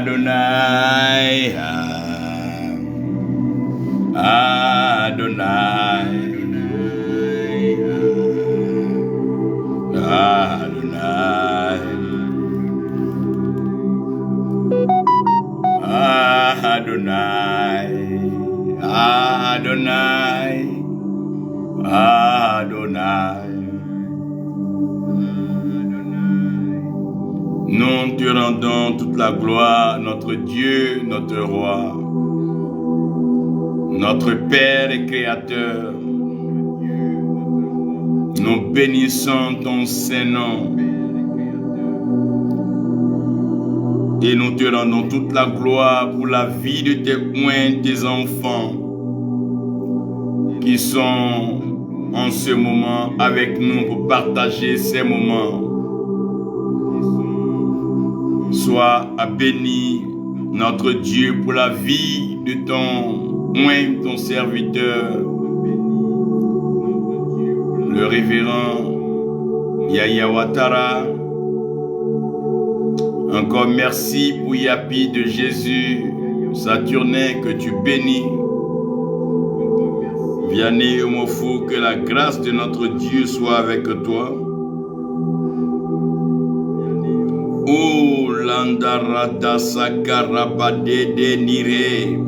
Adonai, Adonai, Adonai, Adonai, Adonai, Adonai. Nous te rendons toute la gloire, notre Dieu, notre Roi, notre Père et Créateur. Nous bénissons ton Saint-Nom et nous te rendons toute la gloire pour la vie de tes enfants qui sont en ce moment avec nous pour partager ces moments. Sois béni, notre Dieu, pour la vie de ton serviteur, le révérend Yaya Ouattara. Encore merci pour Yapi de Jésus, Saturnin, que tu bénis. Vianney Omofou, que la grâce de notre Dieu soit avec toi. Oh, Landarata Sakarabade de Nire,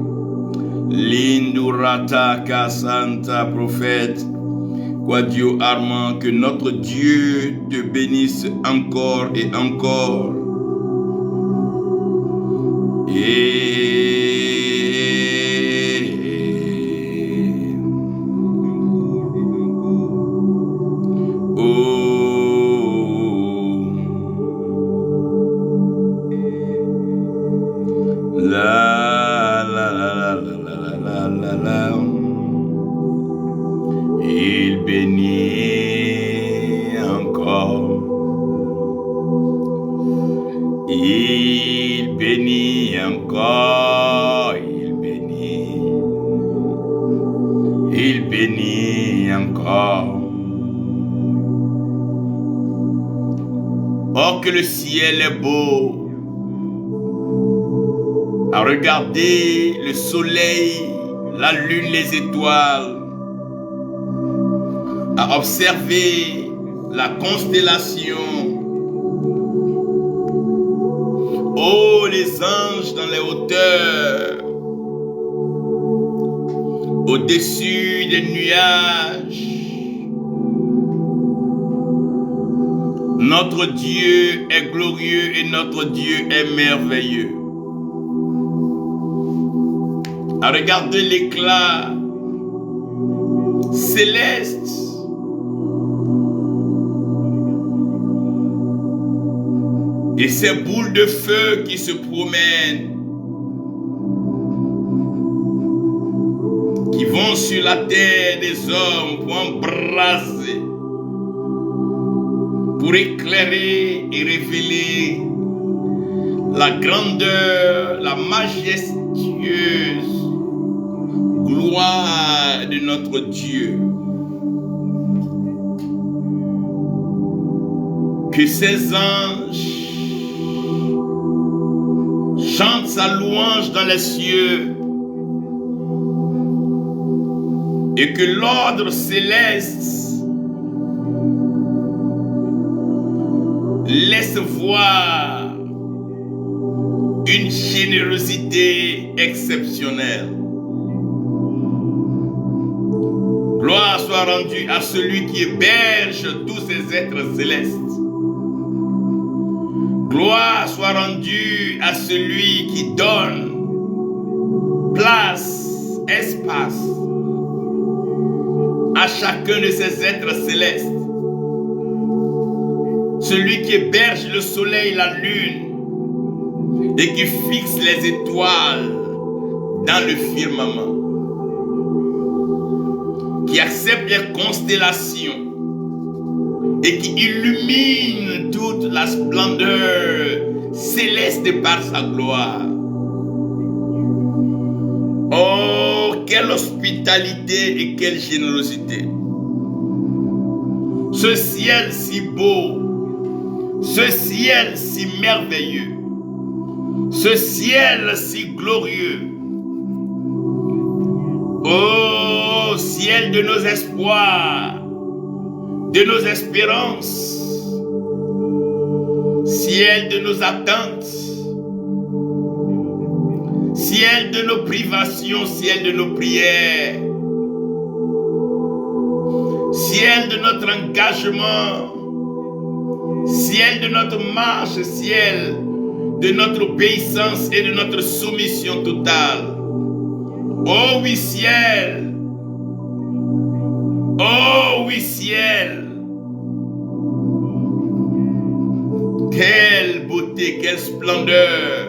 Lindurata Kasanta prophète, Quadio Armand, que notre Dieu te bénisse encore et encore. Il bénit encore. Il bénit encore. Il bénit. Il bénit encore. Oh, que le ciel est beau. À regarder le soleil, la lune, les étoiles, à observer la constellation. Oh, les anges dans les hauteurs, au-dessus des nuages. Notre Dieu est glorieux et notre Dieu est merveilleux. À regarder l'éclat céleste, Et ces boules de feu qui se promènent, qui vont sur la terre des hommes pour embraser, pour éclairer et révéler la grandeur, la majestueuse gloire de notre Dieu. Que ces anges chantent sa louange dans les cieux et que l'ordre céleste laisse voir une générosité exceptionnelle. Gloire soit rendue à celui qui héberge tous ces êtres célestes. Gloire soit rendue à celui qui donne place, espace à chacun de ces êtres célestes. Celui qui héberge le soleil et la lune et qui fixe les étoiles dans le firmament, qui accepte les constellations et qui illumine toute la splendeur céleste par sa gloire. Oh, quelle hospitalité et quelle générosité! Ce ciel si beau, ce ciel si merveilleux, ce ciel si glorieux. Oh, ciel de nos espoirs, de nos espérances, ciel de nos attentes, ciel de nos privations, ciel de nos prières, ciel de notre engagement, ciel de notre marche, ciel de notre obéissance et de notre soumission totale. Oh oui, ciel! Oh oui, ciel! Quelle beauté, quelle splendeur!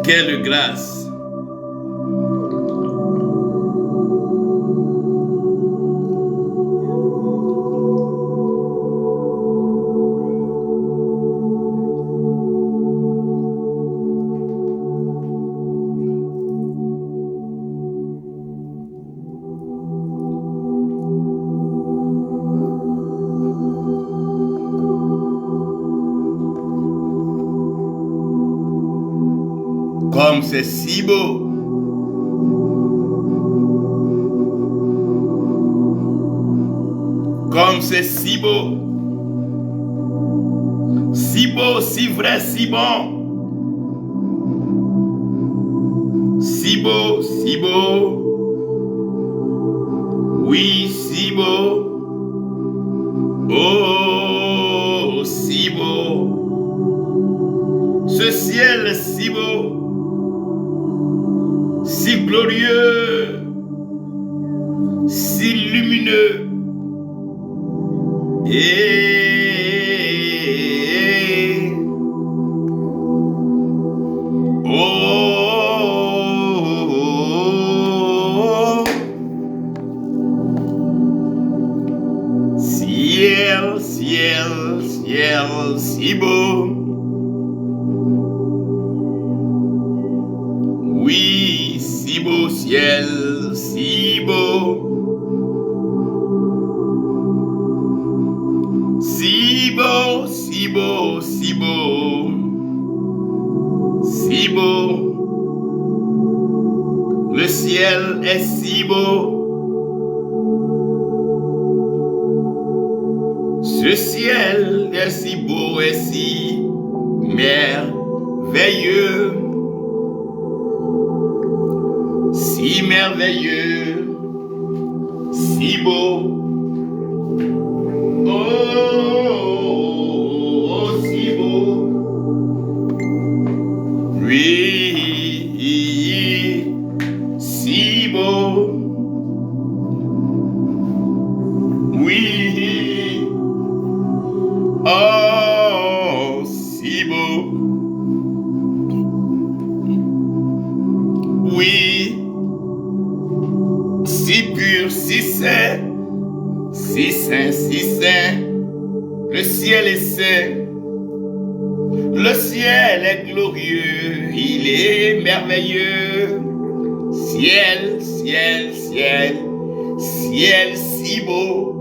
Quelle grâce! Comme c'est si beau. Comme c'est si beau. Si beau, si vrai, si bon. Si beau, si beau. Oui, si beau. Oh, si beau. Ce ciel si beau. Si glorieux, si lumineux, et oh, ciel, ciel, ciel, si beau. Oui, si beau ciel, si beau. Si beau, si beau, si beau. Si beau. Le ciel est si beau. Ce ciel est si beau et si merveilleux. Si merveilleux, si beau. Oh, si beau. Oui, si beau. Oui, saint, si saint. Le ciel est saint. Le ciel est glorieux, il est merveilleux. Ciel, ciel, ciel, ciel si beau.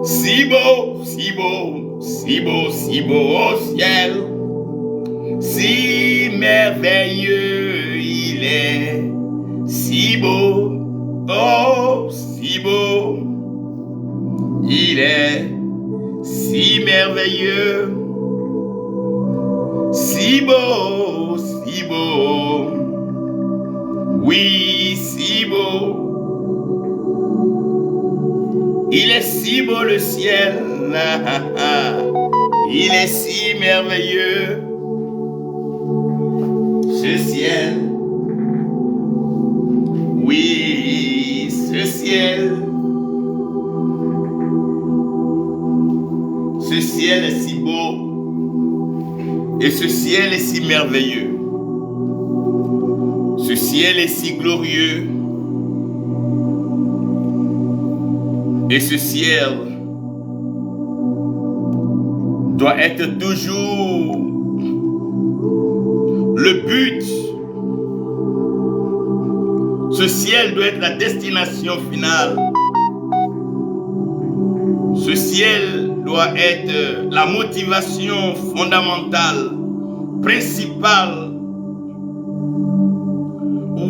Si beau, si beau, si beau, si beau au ciel. Si merveilleux il est, si beau, oh, si beau. Il est si merveilleux, si beau, si beau. Oui, si beau. Il est si beau le ciel, il est si merveilleux, ce ciel. Oui, ce ciel. Ce ciel est si beau et ce ciel est si merveilleux. Ce ciel est si glorieux et ce ciel doit être toujours le but. Ce ciel doit être la destination finale. Ce ciel doit être la motivation fondamentale, principale.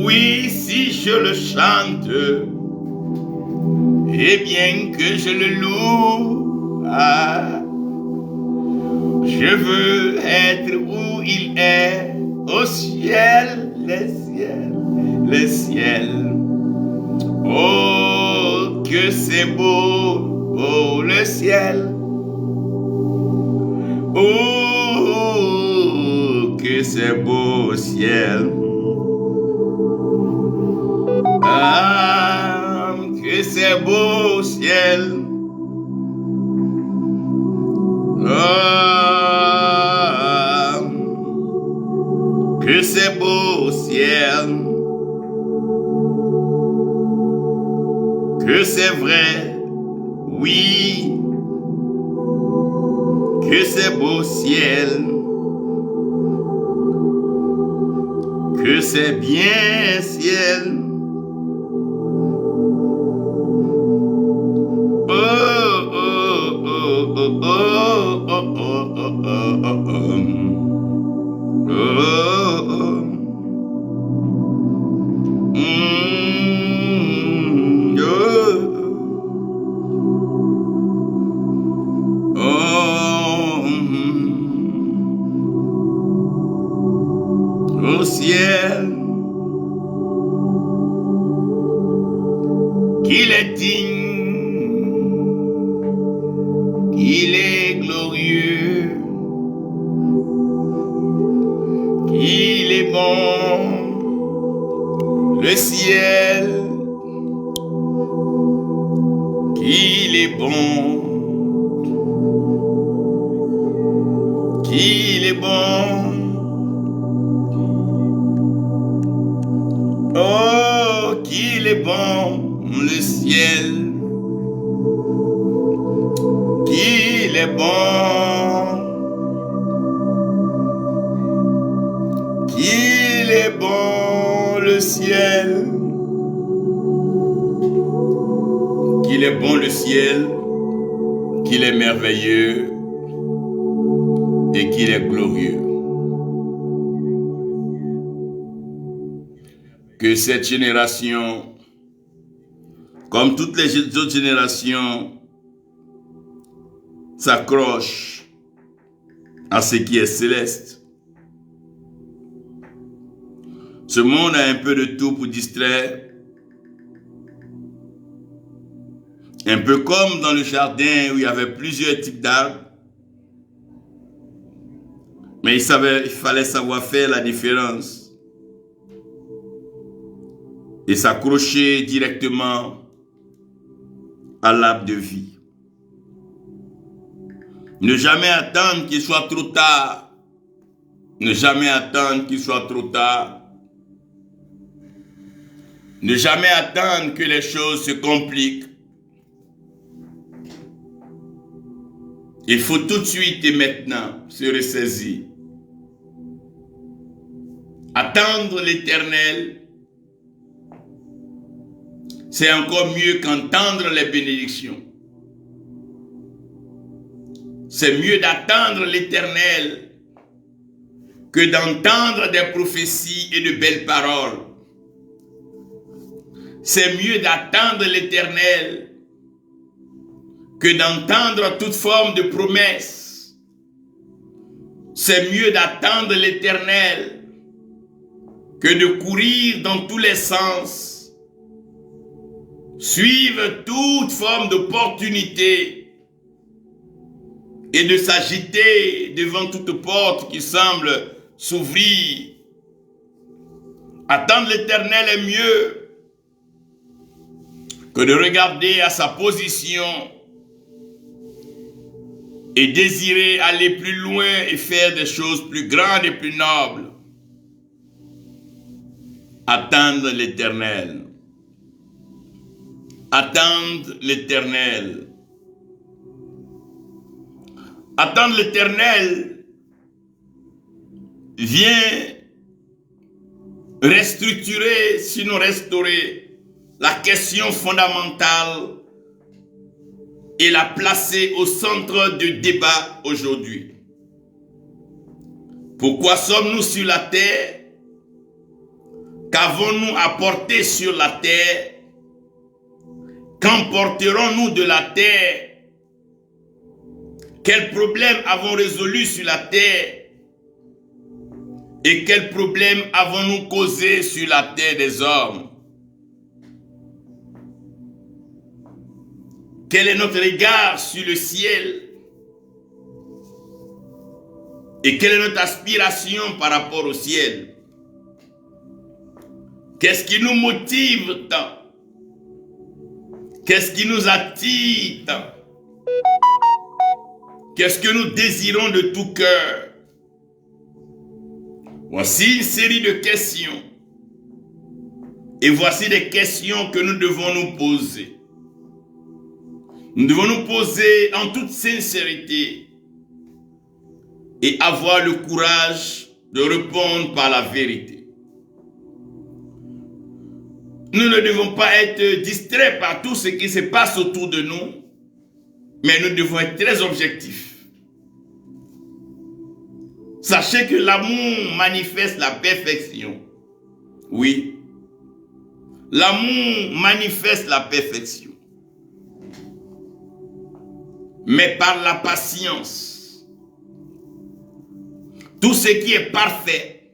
Oui, si je le chante, et bien que je le loue, je veux être où il est, au ciel, les ciels, les ciels. Oh, que c'est beau, oh, le ciel. Oh, que c'est beau au ciel. Ah, que c'est beau au ciel. Ah, que c'est beau au ciel. Que c'est vrai, oui. Que c'est beau ciel. Que c'est bien ciel. Au ciel, qu'il est digne, qu'il est glorieux, qu'il est bon, le ciel, qu'il est bon, qu'il est bon. Oh, qu'il est bon, le ciel, qu'il est bon, qu'il est bon, le ciel, qu'il est bon, le ciel, qu'il est merveilleux et qu'il est glorieux. Que cette génération, comme toutes les autres générations, s'accroche à ce qui est céleste. Ce monde a un peu de tout pour distraire. Un peu comme dans le jardin où il y avait plusieurs types d'arbres. Mais il fallait savoir faire la différence. Et s'accrocher directement à l'arbre de vie. Ne jamais attendre qu'il soit trop tard. Ne jamais attendre qu'il soit trop tard. Ne jamais attendre que les choses se compliquent. Il faut tout de suite et maintenant se ressaisir. Attendre l'Éternel, c'est encore mieux qu'entendre les bénédictions. C'est mieux d'attendre l'Éternel que d'entendre des prophéties et de belles paroles. C'est mieux d'attendre l'Éternel que d'entendre toute forme de promesses. C'est mieux d'attendre l'Éternel que de courir dans tous les sens, suivre toute forme d'opportunité et de s'agiter devant toute porte qui semble s'ouvrir. Attendre l'Éternel est mieux que de regarder à sa position et désirer aller plus loin et faire des choses plus grandes et plus nobles. Attendre l'Éternel. Attendre l'Éternel. Attendre l'Éternel vient restructurer, sinon restaurer, la question fondamentale et la placer au centre du débat aujourd'hui. Pourquoi sommes-nous sur la terre? Qu'avons-nous apporté sur la terre? Qu'emporterons-nous de la terre? Quels problèmes avons résolus sur la terre? Et quels problèmes avons-nous causés sur la terre des hommes? Quel est notre regard sur le ciel? Et quelle est notre aspiration par rapport au ciel? Qu'est-ce qui nous motive tant? Qu'est-ce qui nous attire tant? Qu'est-ce que nous désirons de tout cœur? Voici une série de questions. Et voici des questions que nous devons nous poser. Nous devons nous poser en toute sincérité et avoir le courage de répondre par la vérité. Nous ne devons pas être distraits par tout ce qui se passe autour de nous, mais nous devons être très objectifs. Sachez que l'amour manifeste la perfection. Oui. L'amour manifeste la perfection. Mais par la patience, tout ce qui est parfait,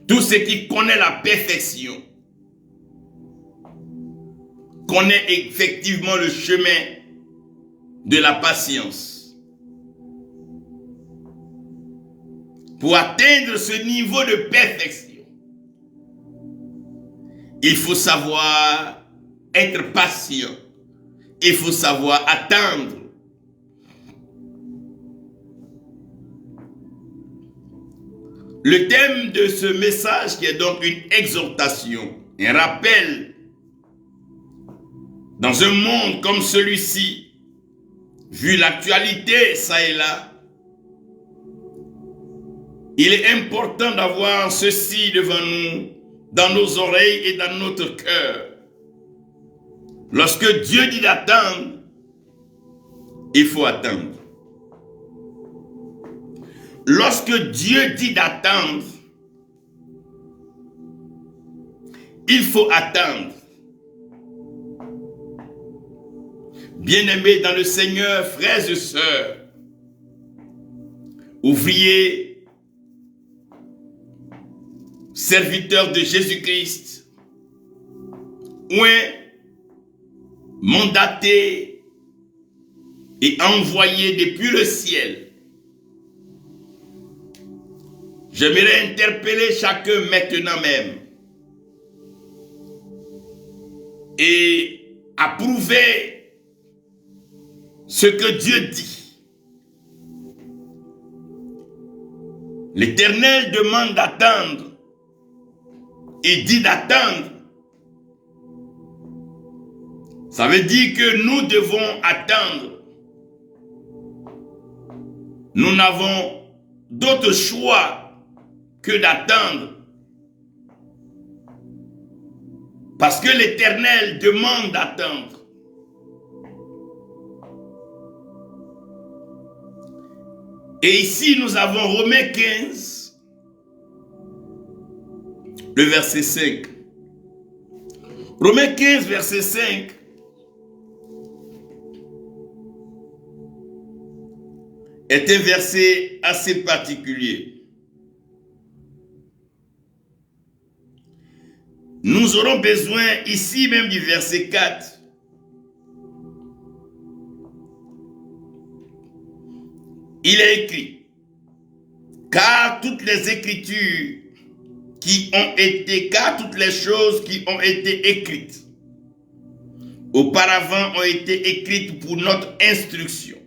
tout ce qui connaît la perfection, connaît effectivement le chemin de la patience. Pour atteindre ce niveau de perfection, il faut savoir être patient. Il faut savoir attendre. Le thème de ce message qui est donc une exhortation, un rappel. Dans un monde comme celui-ci, vu l'actualité, ça et là, il est important d'avoir ceci devant nous, dans nos oreilles et dans notre cœur. Lorsque Dieu dit d'attendre, il faut attendre. Lorsque Dieu dit d'attendre, il faut attendre. Bien-aimés dans le Seigneur, frères et sœurs, ouvriers, serviteurs de Jésus-Christ, mandatés et envoyés depuis le ciel. J'aimerais interpeller chacun maintenant même et approuver ce que Dieu dit. L'Éternel demande d'attendre et dit d'attendre. Ça veut dire que nous devons attendre. nous n'avons d'autre choix que d'attendre. Parce que l'Éternel demande d'attendre. Et ici, nous avons Romains 15, le verset 5. Romains 15, verset 5. Est un verset assez particulier. Nous aurons besoin ici même du verset 4. Il est écrit, car toutes les écritures car toutes les choses qui ont été écrites auparavant ont été écrites pour notre instruction,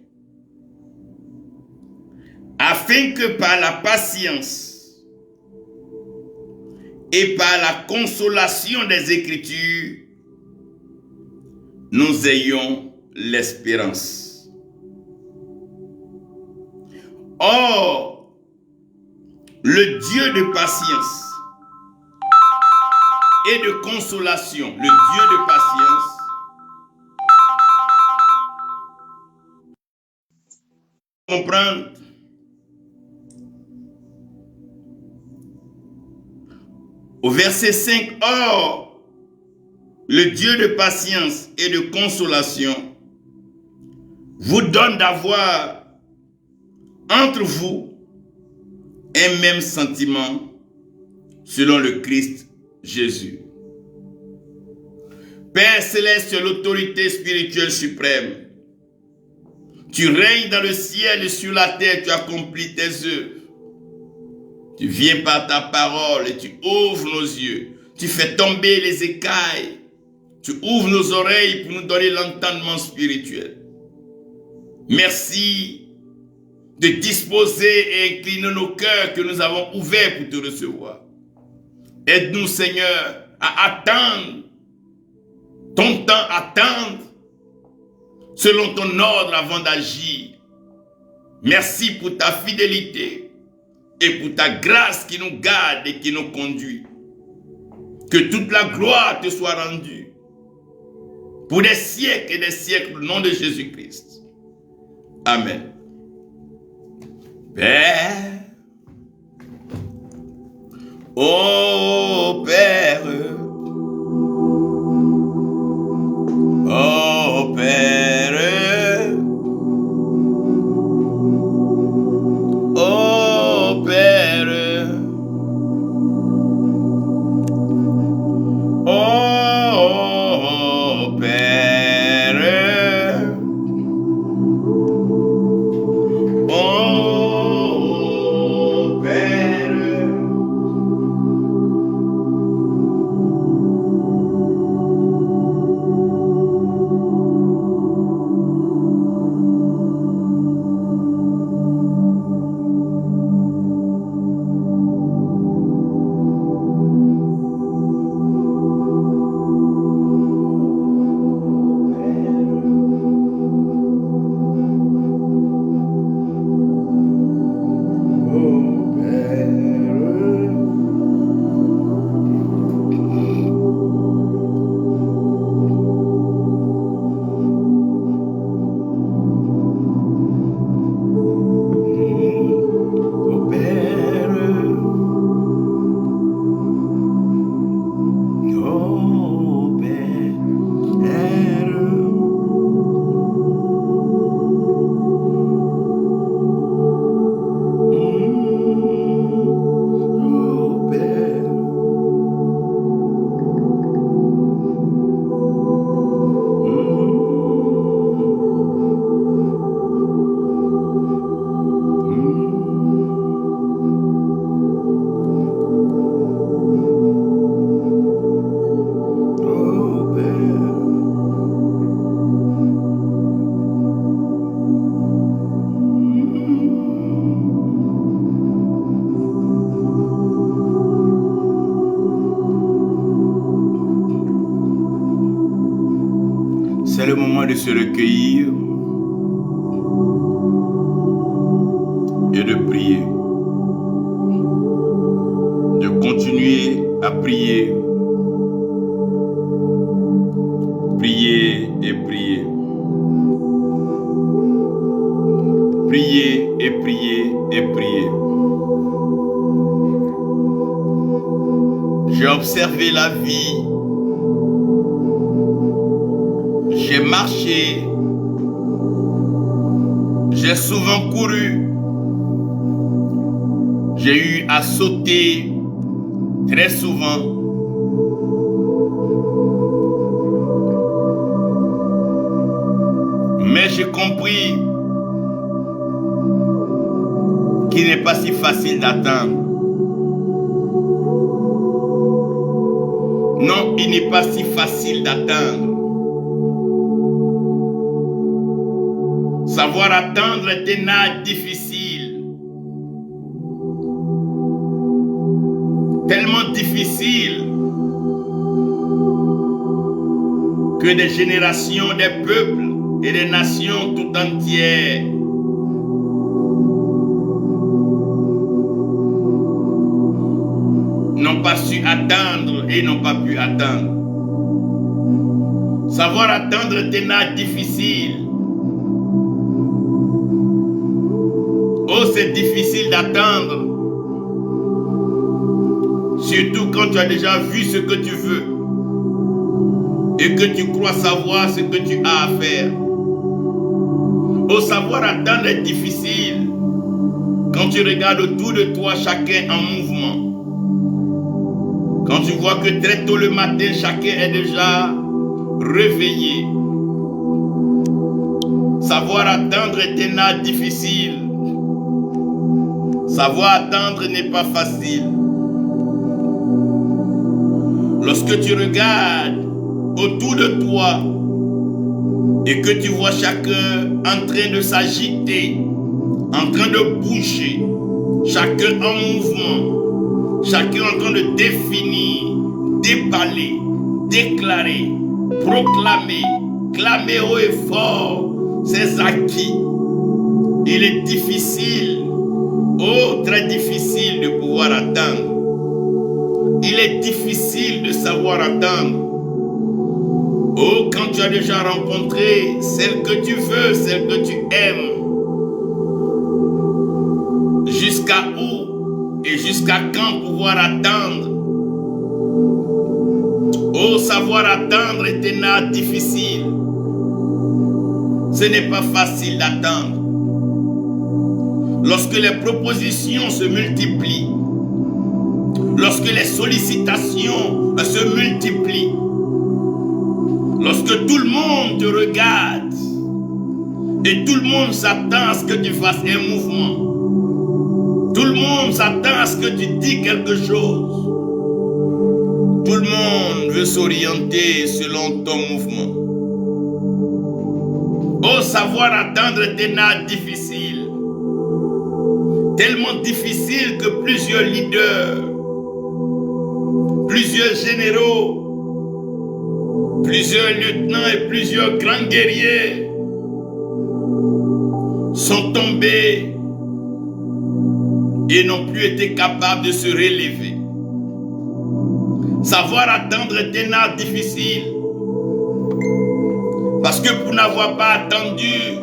afin que par la patience et par la consolation des Écritures, nous ayons l'espérance. Or, le Dieu de patience et de consolation, le Dieu de patience, comprendre au verset 5, or, le Dieu de patience et de consolation vous donne d'avoir entre vous un même sentiment selon le Christ Jésus. Père céleste, l'autorité spirituelle suprême, tu règnes dans le ciel et sur la terre, tu accomplis tes œuvres. Tu viens par ta parole et tu ouvres nos yeux. Tu fais tomber les écailles. Tu ouvres nos oreilles pour nous donner l'entendement spirituel. Merci de disposer et incliner nos cœurs que nous avons ouverts pour te recevoir. Aide-nous, Seigneur, à attendre ton temps, attendre selon ton ordre avant d'agir. Merci pour ta fidélité et pour ta grâce qui nous garde et qui nous conduit. Que toute la gloire te soit rendue pour des siècles et des siècles au nom de Jésus-Christ. Amen. Père, ô Père, ô Père, ô Père, ô Père, ô Père. C'est le moment de se recueillir Priez et priez et priez. J'ai observé la vie. J'ai marché. J'ai souvent couru. J'ai eu à sauter très souvent. Mais j'ai compris qu'il n'est pas si facile d'atteindre. Non, il n'est pas si facile d'atteindre. Savoir atteindre est un art difficile. Tellement difficile que des générations, des peuples et des nations tout entières n'ont pas su atteindre et n'ont pas pu atteindre. Savoir atteindre est un art difficile. Oh, c'est difficile d'atteindre. Surtout quand tu as déjà vu ce que tu veux et que tu crois savoir ce que tu as à faire. Oh, savoir atteindre est difficile quand tu regardes autour de toi chacun en mouvement. Quand tu vois que très tôt le matin, chacun est déjà réveillé. Savoir atteindre est un art difficile. Savoir atteindre n'est pas facile. Lorsque tu regardes autour de toi et que tu vois chacun en train de s'agiter, en train de bouger, chacun en mouvement, chacun en train de définir, déballer, déclarer, proclamer, clamer haut et fort ses acquis. Il est difficile, oh très difficile de pouvoir atteindre. Il est difficile de savoir atteindre. Oh, quand tu as déjà rencontré celle que tu veux, celle que tu aimes, jusqu'à où et jusqu'à quand pouvoir atteindre? Oh, savoir atteindre est un art difficile. Ce n'est pas facile d'atteindre. Lorsque les propositions se multiplient, lorsque les sollicitations se multiplient, lorsque tout le monde te regarde et tout le monde s'attend à ce que tu fasses un mouvement, tout le monde s'attend à ce que tu dis quelque chose, tout le monde veut s'orienter selon ton mouvement. Oh, savoir atteindre est un art difficile, tellement difficile que plusieurs leaders, plusieurs généraux, plusieurs lieutenants et plusieurs grands guerriers sont tombés et n'ont plus été capables de se relever. Savoir attendre est un art difficile parce que pour n'avoir pas attendu,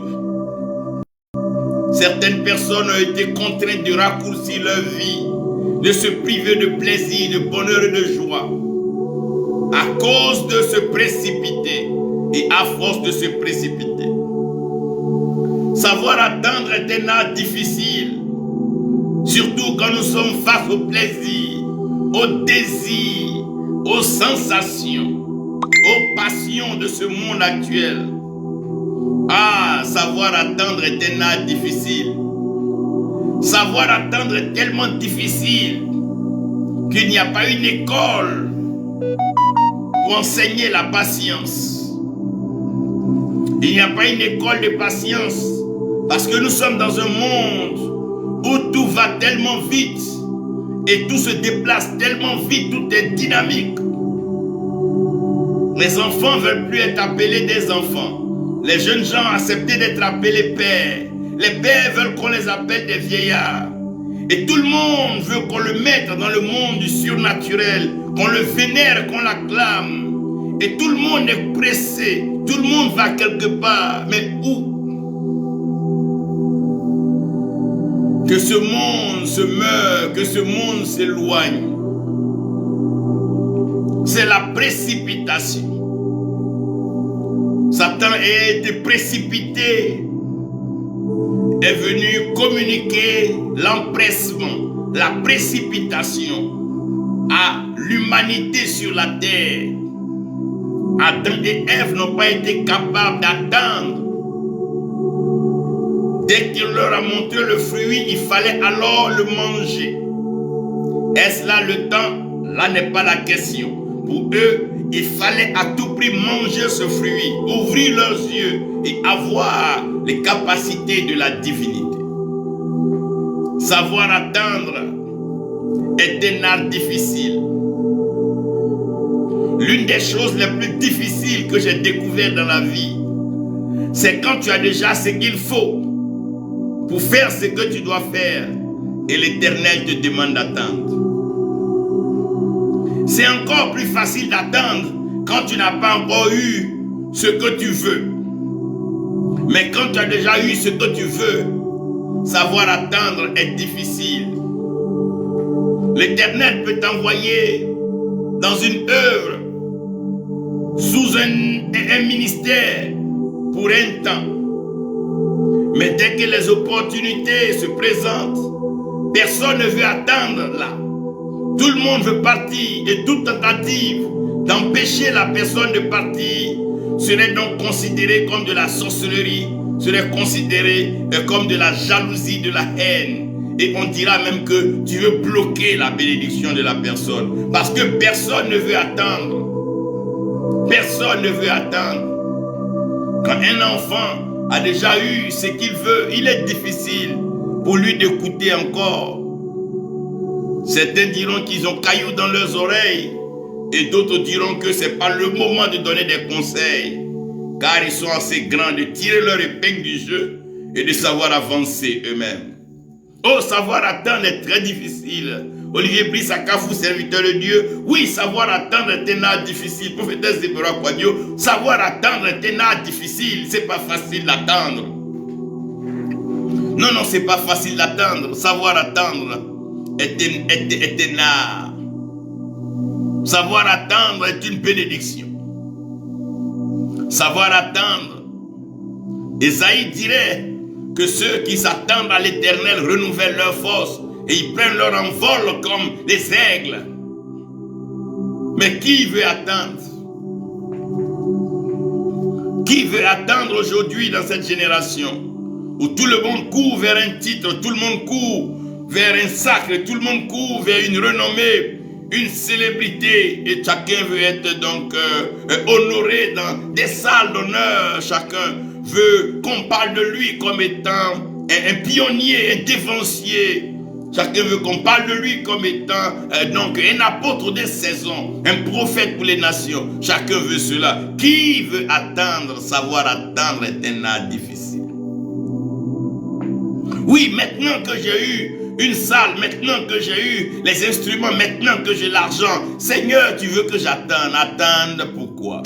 certaines personnes ont été contraintes de raccourcir leur vie, de se priver de plaisir, de bonheur et de joie à cause de se précipiter et à force de se précipiter. Savoir attendre est un art difficile, surtout quand nous sommes face au plaisir, au désir, aux sensations, aux passions de ce monde actuel. Ah, savoir attendre est un art difficile. Savoir attendre est tellement difficile qu'il n'y a pas une école pour enseigner la patience. Il n'y a pas une école de patience parce que nous sommes dans un monde où tout va tellement vite et tout se déplace tellement vite, tout est dynamique. Les enfants ne veulent plus être appelés des enfants. Les jeunes gens ont accepté d'être appelés pères. Les pères veulent qu'on les appelle des vieillards. Et tout le monde veut qu'on le mette dans le monde du surnaturel, qu'on le vénère, qu'on l'acclame. Et tout le monde est pressé. Tout le monde va quelque part. Mais où? que ce monde se meurt, que ce monde s'éloigne. C'est la précipitation. Satan a été précipité, est venu communiquer l'empressement, la précipitation à l'humanité sur la terre. Adam et Ève n'ont pas été capables d'attendre. Dès qu'il leur a montré le fruit, il fallait alors le manger. Est-ce là le temps? Là n'est pas la question. Pour eux, il fallait à tout prix manger ce fruit, ouvrir leurs yeux et avoir les capacités de la divinité. Savoir attendre est un art difficile. L'une des choses les plus difficiles que j'ai découvert dans la vie, c'est quand tu as déjà ce qu'il faut pour faire ce que tu dois faire et l'Éternel te demande d'attendre. C'est encore plus facile d'attendre quand tu n'as pas encore eu ce que tu veux. Mais quand tu as déjà eu ce que tu veux, savoir attendre est difficile. L'Éternel peut t'envoyer dans une œuvre, sous un ministère, pour un temps. Mais dès que les opportunités se présentent, personne ne veut attendre là. Tout le monde veut partir et toute tentative d'empêcher la personne de partir serait donc considérée comme de la sorcellerie, serait considérée comme de la jalousie, de la haine. Et on dira même que tu veux bloquer la bénédiction de la personne. Parce que personne ne veut attendre. Personne ne veut attendre. Quand un enfant a déjà eu ce qu'il veut, il est difficile pour lui d'écouter encore. Certains diront qu'ils ont cailloux dans leurs oreilles et d'autres diront que ce n'est pas le moment de donner des conseils car ils sont assez grands de tirer leur épingle du jeu et de savoir avancer eux-mêmes. Oh, savoir attendre est très difficile. Olivier Brice Akafou, serviteur de Dieu. Oui, savoir attendre est un art difficile. Prophétesse Deborah Quadio, savoir attendre est un art difficile. C'est pas facile d'attendre. Non, c'est pas facile d'attendre. Savoir attendre est un art. Savoir attendre est une bénédiction. Savoir attendre. Esaïe dirait que ceux qui s'attendent à l'Éternel renouvellent leur force et ils prennent leur envol comme des aigles. Mais qui veut attendre? Qui veut attendre aujourd'hui dans cette génération où tout le monde court vers un titre, tout le monde court vers un sacre, tout le monde court vers une renommée, une célébrité, et chacun veut être donc honoré dans des salles d'honneur. Chacun veut qu'on parle de lui comme étant un pionnier, un dévancier. Chacun veut qu'on parle de lui comme étant donc un apôtre des saisons, un prophète pour les nations. Chacun veut cela. Qui veut attendre? Savoir attendre est un art difficile. Oui, maintenant que j'ai eu une salle, maintenant que j'ai eu les instruments, maintenant que j'ai l'argent, Seigneur, tu veux que j'attende? Attendre pourquoi?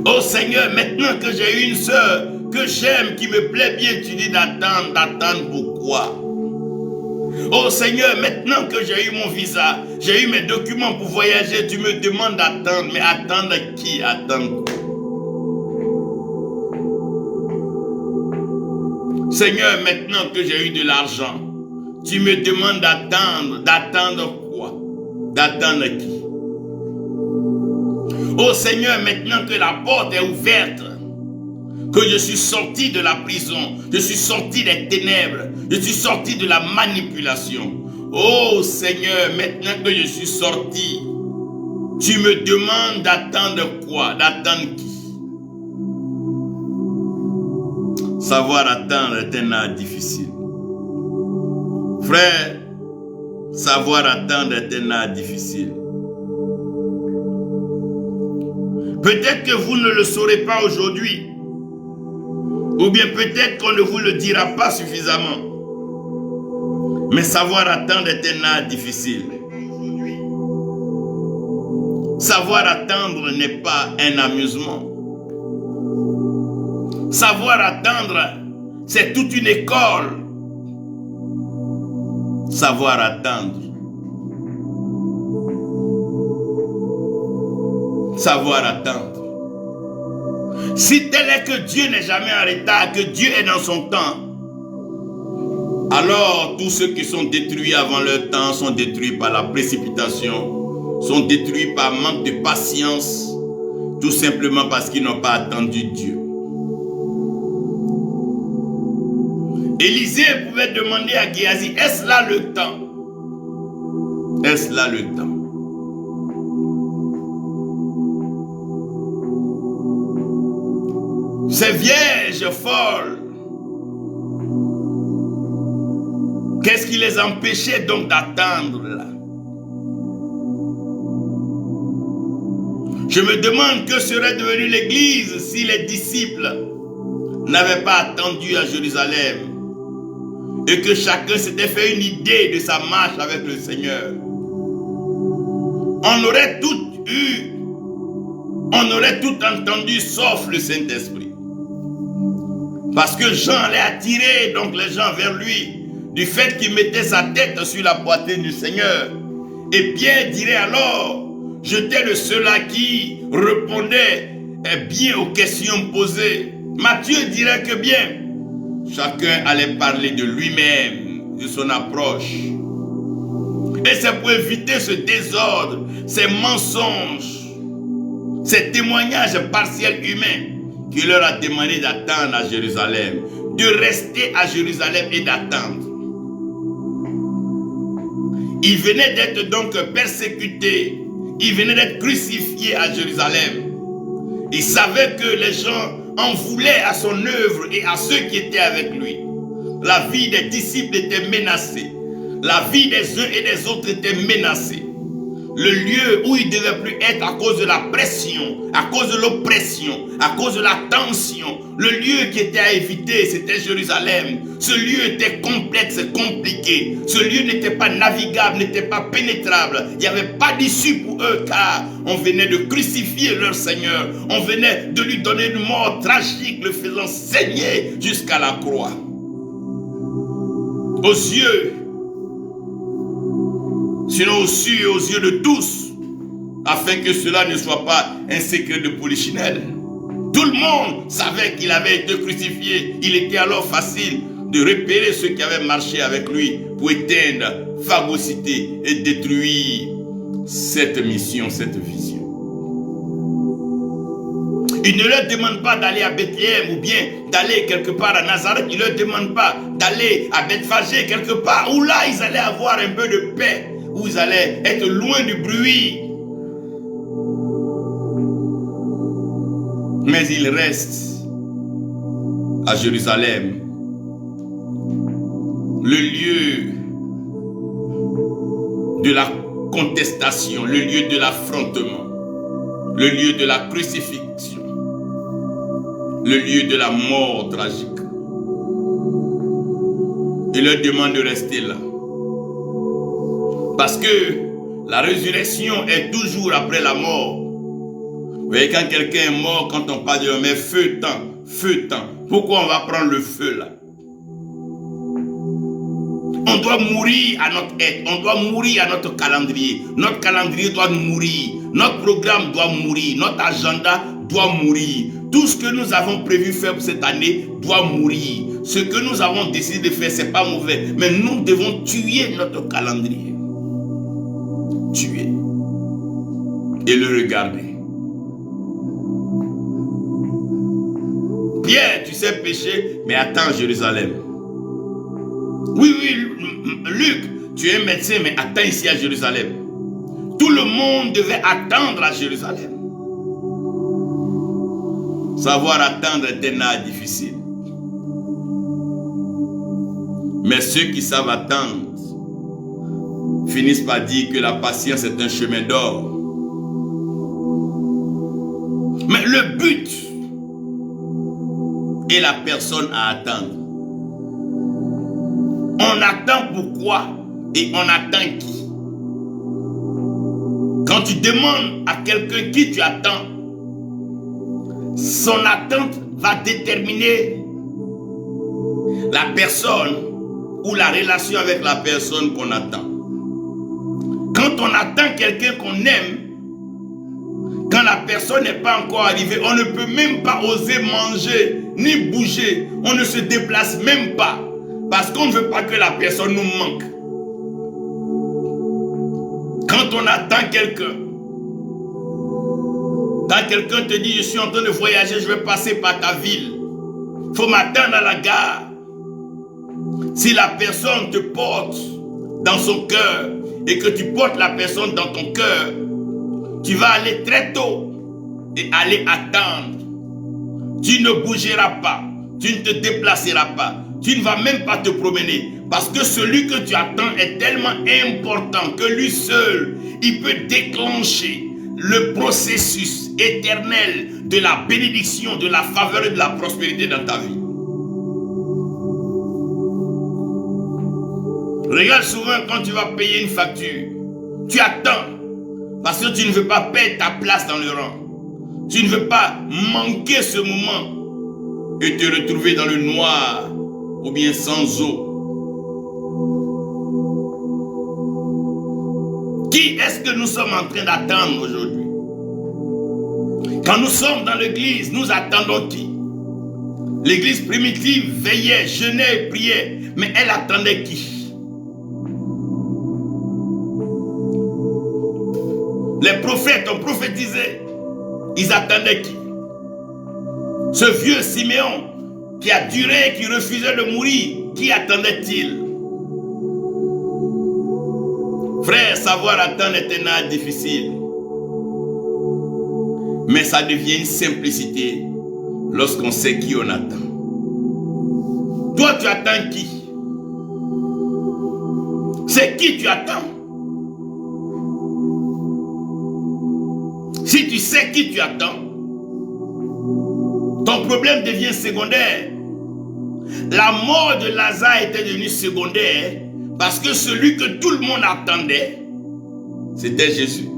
Oh Seigneur, maintenant que j'ai eu une sœur que j'aime, qui me plaît bien, tu dis d'attendre, d'attendre pourquoi? Oh Seigneur, maintenant que j'ai eu mon visa, j'ai eu mes documents pour voyager, tu me demandes d'attendre, mais attendre qui? Attendre quoi? Seigneur, maintenant que j'ai eu de l'argent, tu me demandes d'attendre. D'attendre quoi? D'attendre qui? Oh Seigneur, maintenant que la porte est ouverte, que je suis sorti de la prison, je suis sorti des ténèbres, je suis sorti de la manipulation. Oh Seigneur, maintenant que je suis sorti, tu me demandes d'attendre quoi? D'attendre qui? Savoir attendre est un art difficile. Frère, savoir attendre est un art difficile. Peut-être que vous ne le saurez pas aujourd'hui. Ou bien peut-être qu'on ne vous le dira pas suffisamment. Mais savoir attendre est un art difficile. Savoir attendre n'est pas un amusement. Savoir attendre, C'est toute une école. Savoir attendre. Savoir attendre. Si tel est que Dieu n'est jamais en retard, que Dieu est dans son temps, alors tous ceux qui sont détruits avant leur temps sont détruits par la précipitation, sont détruits par manque de patience, tout simplement parce qu'ils n'ont pas attendu Dieu. Élisée pouvait demander à Géasi, est-ce là le temps? Est-ce là le temps? Ces vierges folles, qu'est-ce qui les empêchait donc d'attendre là? Je me demande que serait devenue l'Église si les disciples n'avaient pas attendu à Jérusalem et que chacun s'était fait une idée de sa marche avec le Seigneur. On aurait tout eu, on aurait tout entendu sauf le Saint-Esprit. Parce que Jean allait attirer donc les gens vers lui du fait qu'il mettait sa tête sur la poitrine du Seigneur. Et Pierre dirait alors, j'étais le seul-là qui répondait bien aux questions posées. Matthieu dirait que bien, chacun allait parler de lui-même, de son approche. Et c'est pour éviter ce désordre, ces mensonges, ces témoignages partiels humains qu'il leur a demandé d'attendre à Jérusalem, de rester à Jérusalem et d'attendre. Il venait d'être donc persécuté, il venait d'être crucifié à Jérusalem. Il savait que les gens en voulaient à son œuvre et à ceux qui étaient avec lui. La vie des disciples était menacée. La vie des uns et des autres était menacée. Le lieu où il ne devait plus être à cause de la pression, à cause de l'oppression, à cause de la tension. Le lieu qui était à éviter, c'était Jérusalem. Ce lieu était complexe, compliqué. Ce lieu n'était pas navigable, n'était pas pénétrable. Il n'y avait pas d'issue pour eux car on venait de crucifier leur Seigneur. On venait de lui donner une mort tragique, le faisant saigner jusqu'à la croix. Aux yeux, sinon aussi aux yeux de tous, afin que cela ne soit pas un secret de polichinelle. Tout le monde savait qu'il avait été crucifié. Il était alors facile de repérer ceux qui avaient marché avec lui pour éteindre, phagocyter et détruire cette mission, cette vision. Il ne leur demande pas d'aller à Bethléem ou bien d'aller quelque part à Nazareth. Il ne leur demande pas d'aller à Bethphagée quelque part où là ils allaient avoir un peu de paix, où ils allaient être loin du bruit. Mais ils restent à Jérusalem, le lieu de la contestation, le lieu de l'affrontement, le lieu de la crucifixion, le lieu de la mort tragique. Il leur demande de rester là. Parce que la résurrection est toujours après la mort. Vous voyez, quand quelqu'un est mort, quand on parle de mais feu temps. Pourquoi on va prendre le feu là? On doit mourir à notre être, on doit mourir à notre calendrier. Notre calendrier doit mourir, notre programme doit mourir, notre agenda doit mourir. Tout ce que nous avons prévu faire pour cette année doit mourir. Ce que nous avons décidé de faire, ce n'est pas mauvais, mais nous devons tuer notre calendrier. Tuer et le regarder. Pierre, tu sais pécher, mais attends Jérusalem. Oui, Luc, tu es un médecin, mais attends ici à Jérusalem. Tout le monde devait attendre à Jérusalem. Savoir attendre est un art difficile. Mais ceux qui savent attendre finissent par dire que la patience est un chemin d'or. Mais le but est la personne à attendre. On attend pourquoi et on attend qui? Quand tu demandes à quelqu'un qui tu attends, son attente va déterminer la personne ou la relation avec la personne qu'on attend. Quand on attend quelqu'un qu'on aime, quand la personne n'est pas encore arrivée, on ne peut même pas oser manger ni bouger. On ne se déplace même pas parce qu'on ne veut pas que la personne nous manque. Quand on attend quelqu'un, quand quelqu'un te dit je suis en train de voyager, je vais passer par ta ville, il faut m'attendre à la gare. Si la personne te porte dans son cœur et que tu portes la personne dans ton cœur, tu vas aller très tôt et aller attendre. Tu ne bougeras pas, tu ne te déplaceras pas, tu ne vas même pas te promener. Parce que celui que tu attends est tellement important que lui seul, il peut déclencher le processus éternel de la bénédiction, de la faveur et de la prospérité dans ta vie. Regarde souvent quand tu vas payer une facture, tu attends parce que tu ne veux pas perdre ta place dans le rang. Tu ne veux pas manquer ce moment et te retrouver dans le noir ou bien sans eau. Qui est-ce que nous sommes en train d'attendre aujourd'hui? Quand nous sommes dans l'église, nous attendons qui? L'église primitive veillait, jeûnait et priait, mais elle attendait qui? Les prophètes ont prophétisé, ils attendaient qui? Ce vieux Siméon qui a duré, qui refusait de mourir, qui attendait-il? Frère, savoir attendre est un art difficile. Mais ça devient une simplicité lorsqu'on sait qui on attend. Toi, tu attends qui? C'est qui tu attends? Si tu sais qui tu attends, ton problème devient secondaire. La mort de Lazare était devenue secondaire parce que celui que tout le monde attendait, c'était Jésus,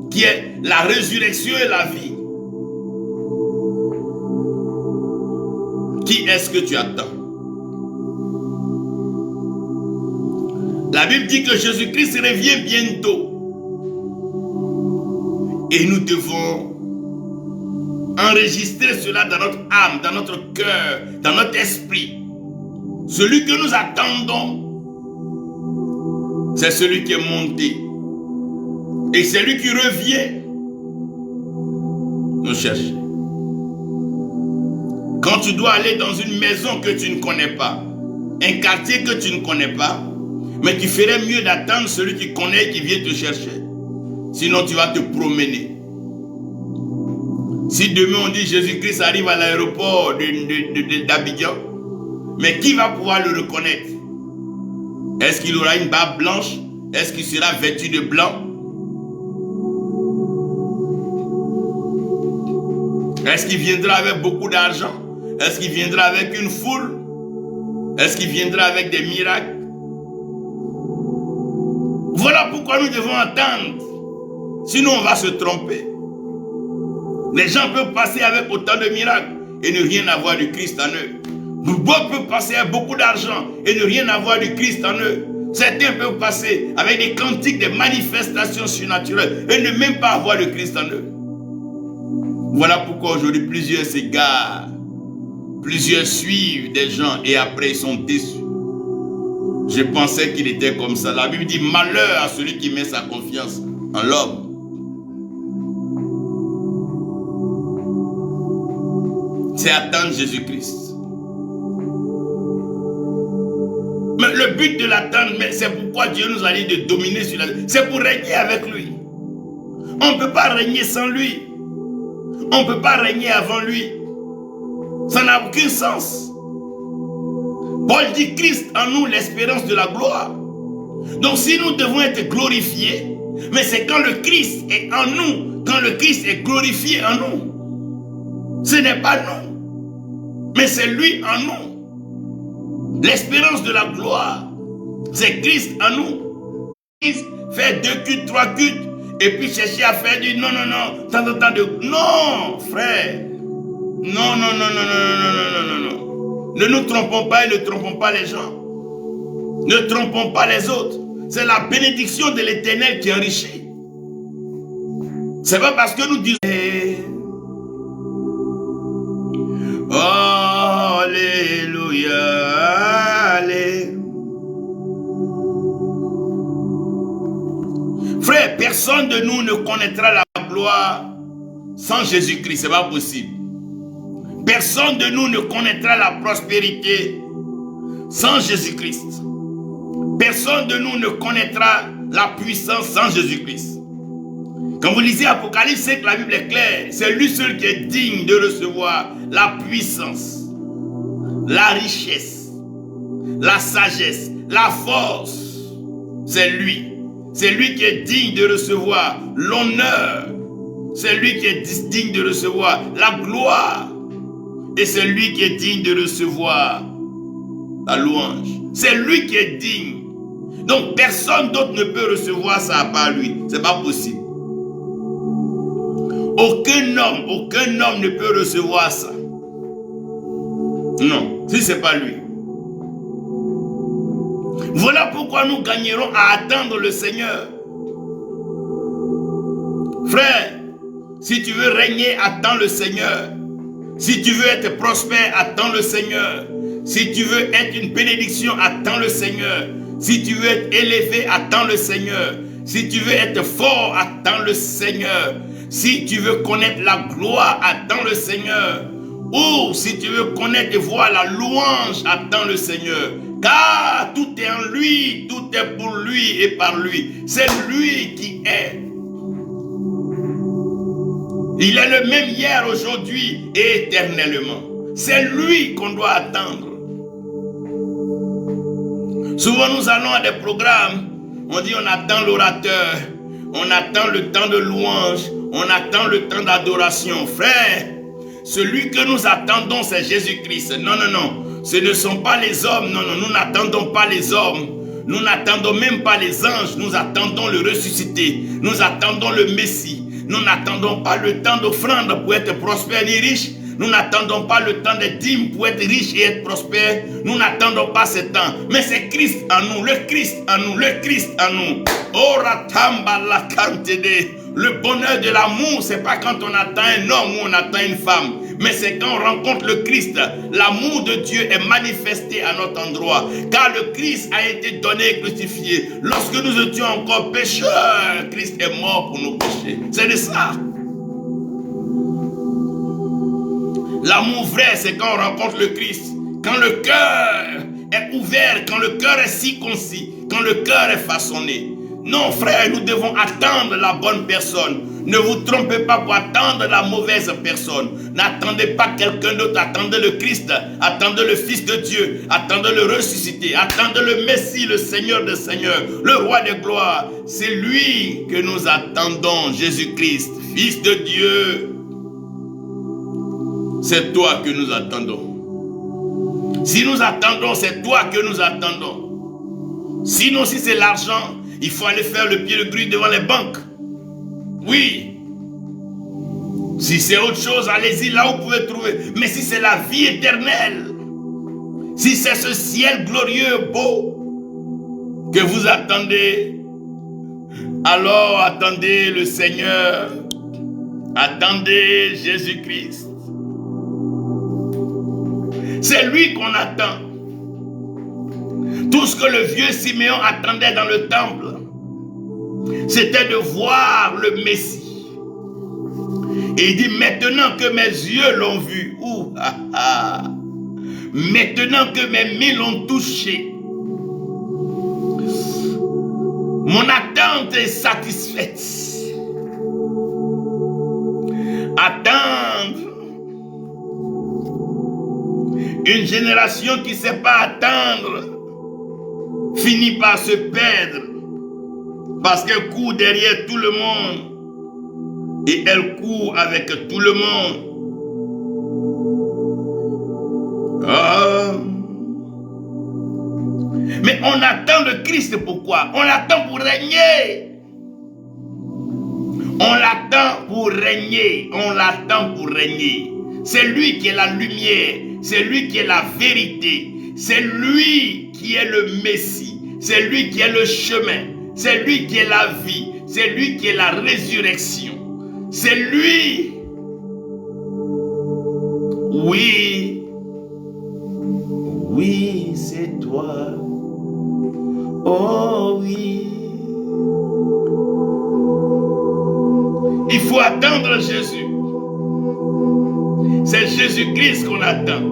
qui est la résurrection et la vie. Qui est-ce que tu attends? La Bible dit que Jésus-Christ revient bientôt. Et nous devons enregistrer cela dans notre âme, dans notre cœur, dans notre esprit. Celui que nous attendons, c'est celui qui est monté. Et celui qui revient nous chercher. Quand tu dois aller dans une maison que tu ne connais pas, un quartier que tu ne connais pas, mais tu ferais mieux d'attendre celui qui connaît et qui vient te chercher. Sinon, tu vas te promener. Si demain on dit Jésus-Christ arrive à l'aéroport d'Abidjan, mais qui va pouvoir le reconnaître? Est-ce qu'il aura une barbe blanche? Est-ce qu'il sera vêtu de blanc? Est-ce qu'il viendra avec beaucoup d'argent? Est-ce qu'il viendra avec une foule? Est-ce qu'il viendra avec des miracles? Voilà pourquoi nous devons attendre. Sinon, on va se tromper. Les gens peuvent passer avec autant de miracles et ne rien avoir du Christ en eux. Beaucoup peuvent passer avec beaucoup d'argent et ne rien avoir du Christ en eux. Certains peuvent passer avec des cantiques, des manifestations surnaturelles et ne même pas avoir le Christ en eux. Voilà pourquoi aujourd'hui plusieurs s'égarent. Plusieurs suivent des gens et après ils sont déçus. Je pensais qu'il était comme ça. La Bible dit malheur à celui qui met sa confiance en l'homme. C'est attendre Jésus-Christ. Mais le but de l'attendre, c'est pourquoi Dieu nous a dit de dominer sur la terre. C'est pour régner avec lui. On ne peut pas régner sans lui. On ne peut pas régner avant lui. Ça n'a aucun sens. Paul dit Christ en nous, l'espérance de la gloire. Donc si nous devons être glorifiés, mais c'est quand le Christ est en nous, quand le Christ est glorifié en nous. Ce n'est pas nous, mais c'est lui en nous. L'espérance de la gloire, c'est Christ en nous. Christ fait 2 cultes, 3 cultes, et puis chercher à faire du non, tant de... Non, frère. Non. Ne nous trompons pas et ne trompons pas les gens. Ne trompons pas les autres. C'est la bénédiction de l'Éternel qui enrichit. C'est pas parce que nous disons Alléluia, allez. Frère, personne de nous ne connaîtra la gloire sans Jésus-Christ, c'est pas possible. Personne de nous ne connaîtra la prospérité sans Jésus-Christ. Personne de nous ne connaîtra la puissance sans Jésus-Christ. Quand vous lisez Apocalypse 5, la Bible est claire. C'est lui seul qui est digne de recevoir la puissance, la richesse, la sagesse, la force. C'est lui. C'est lui qui est digne de recevoir l'honneur. C'est lui qui est digne de recevoir la gloire. Et c'est lui qui est digne de recevoir la louange. C'est lui qui est digne. Donc personne d'autre ne peut recevoir ça à part lui. C'est pas possible. Aucun homme ne peut recevoir ça. Non, si c'est pas lui. Voilà pourquoi nous gagnerons à attendre le Seigneur. Frère, si tu veux régner, attends le Seigneur. Si tu veux être prospère, attends le Seigneur. Si tu veux être une bénédiction, attends le Seigneur. Si tu veux être élevé, attends le Seigneur. Si tu veux être fort, attends le Seigneur. Si tu veux connaître la gloire, attends le Seigneur. Ou si tu veux connaître et voir la louange, attends le Seigneur. Car tout est en lui, tout est pour lui et par lui. C'est lui qui est. Il est le même hier, aujourd'hui et éternellement. C'est lui qu'on doit attendre. Souvent nous allons à des programmes, on dit on attend l'orateur, on attend le temps de louange, on attend le temps d'adoration. Frère, celui que nous attendons c'est Jésus-Christ. Non, non, non, ce ne sont pas les hommes, non, non, nous n'attendons pas les hommes. Nous n'attendons même pas les anges, nous attendons le ressuscité, nous attendons le Messie. Nous n'attendons pas le temps d'offrande pour être prospère et riche. Nous n'attendons pas le temps des dîmes pour être riche et être prospère. Nous n'attendons pas ce temps. Mais c'est Christ en nous, le Christ en nous, le Christ en nous. Oratamba la kantede. Le bonheur de l'amour, c'est pas quand on attend un homme ou on attend une femme. Mais c'est quand on rencontre le Christ. L'amour de Dieu est manifesté à notre endroit. Car le Christ a été donné et crucifié. Lorsque nous étions encore pécheurs, Christ est mort pour nos péchés. C'est de ça. L'amour vrai, c'est quand on rencontre le Christ. Quand le cœur est ouvert, quand le cœur est circoncis, quand le cœur est façonné. Non, frère, nous devons attendre la bonne personne. Ne vous trompez pas pour attendre la mauvaise personne. N'attendez pas quelqu'un d'autre. Attendez le Christ. Attendez le Fils de Dieu. Attendez le ressuscité. Attendez le Messie, le Seigneur des Seigneurs, le Roi des gloires. C'est lui que nous attendons, Jésus-Christ, Fils de Dieu. C'est toi que nous attendons. Si nous attendons, c'est toi que nous attendons. Sinon, si c'est l'argent, il faut aller faire le pied de grue devant les banques. Oui. Si c'est autre chose, allez-y là où vous pouvez trouver. Mais si c'est la vie éternelle, si c'est ce ciel glorieux, beau, que vous attendez, alors attendez le Seigneur. Attendez Jésus-Christ. C'est lui qu'on attend. Tout ce que le vieux Siméon attendait dans le temple, c'était de voir le Messie. Et il dit, maintenant que mes yeux l'ont vu, maintenant que mes mains l'ont touché, mon attente est satisfaite. Attendre. Une génération qui ne sait pas attendre finit par se perdre parce qu'elle court derrière tout le monde et elle court avec tout le monde. Mais on attend le Christ, pourquoi? On l'attend pour régner. On l'attend pour régner. On l'attend pour régner. C'est lui qui est la lumière. c'est lui qui est la vérité, c'est lui qui est le Messie, c'est lui qui est le chemin, c'est lui qui est la vie, c'est lui qui est la résurrection, c'est lui. Oui, oui, c'est toi. Oh oui. Il faut attendre Jésus. C'est Jésus-Christ qu'on attend.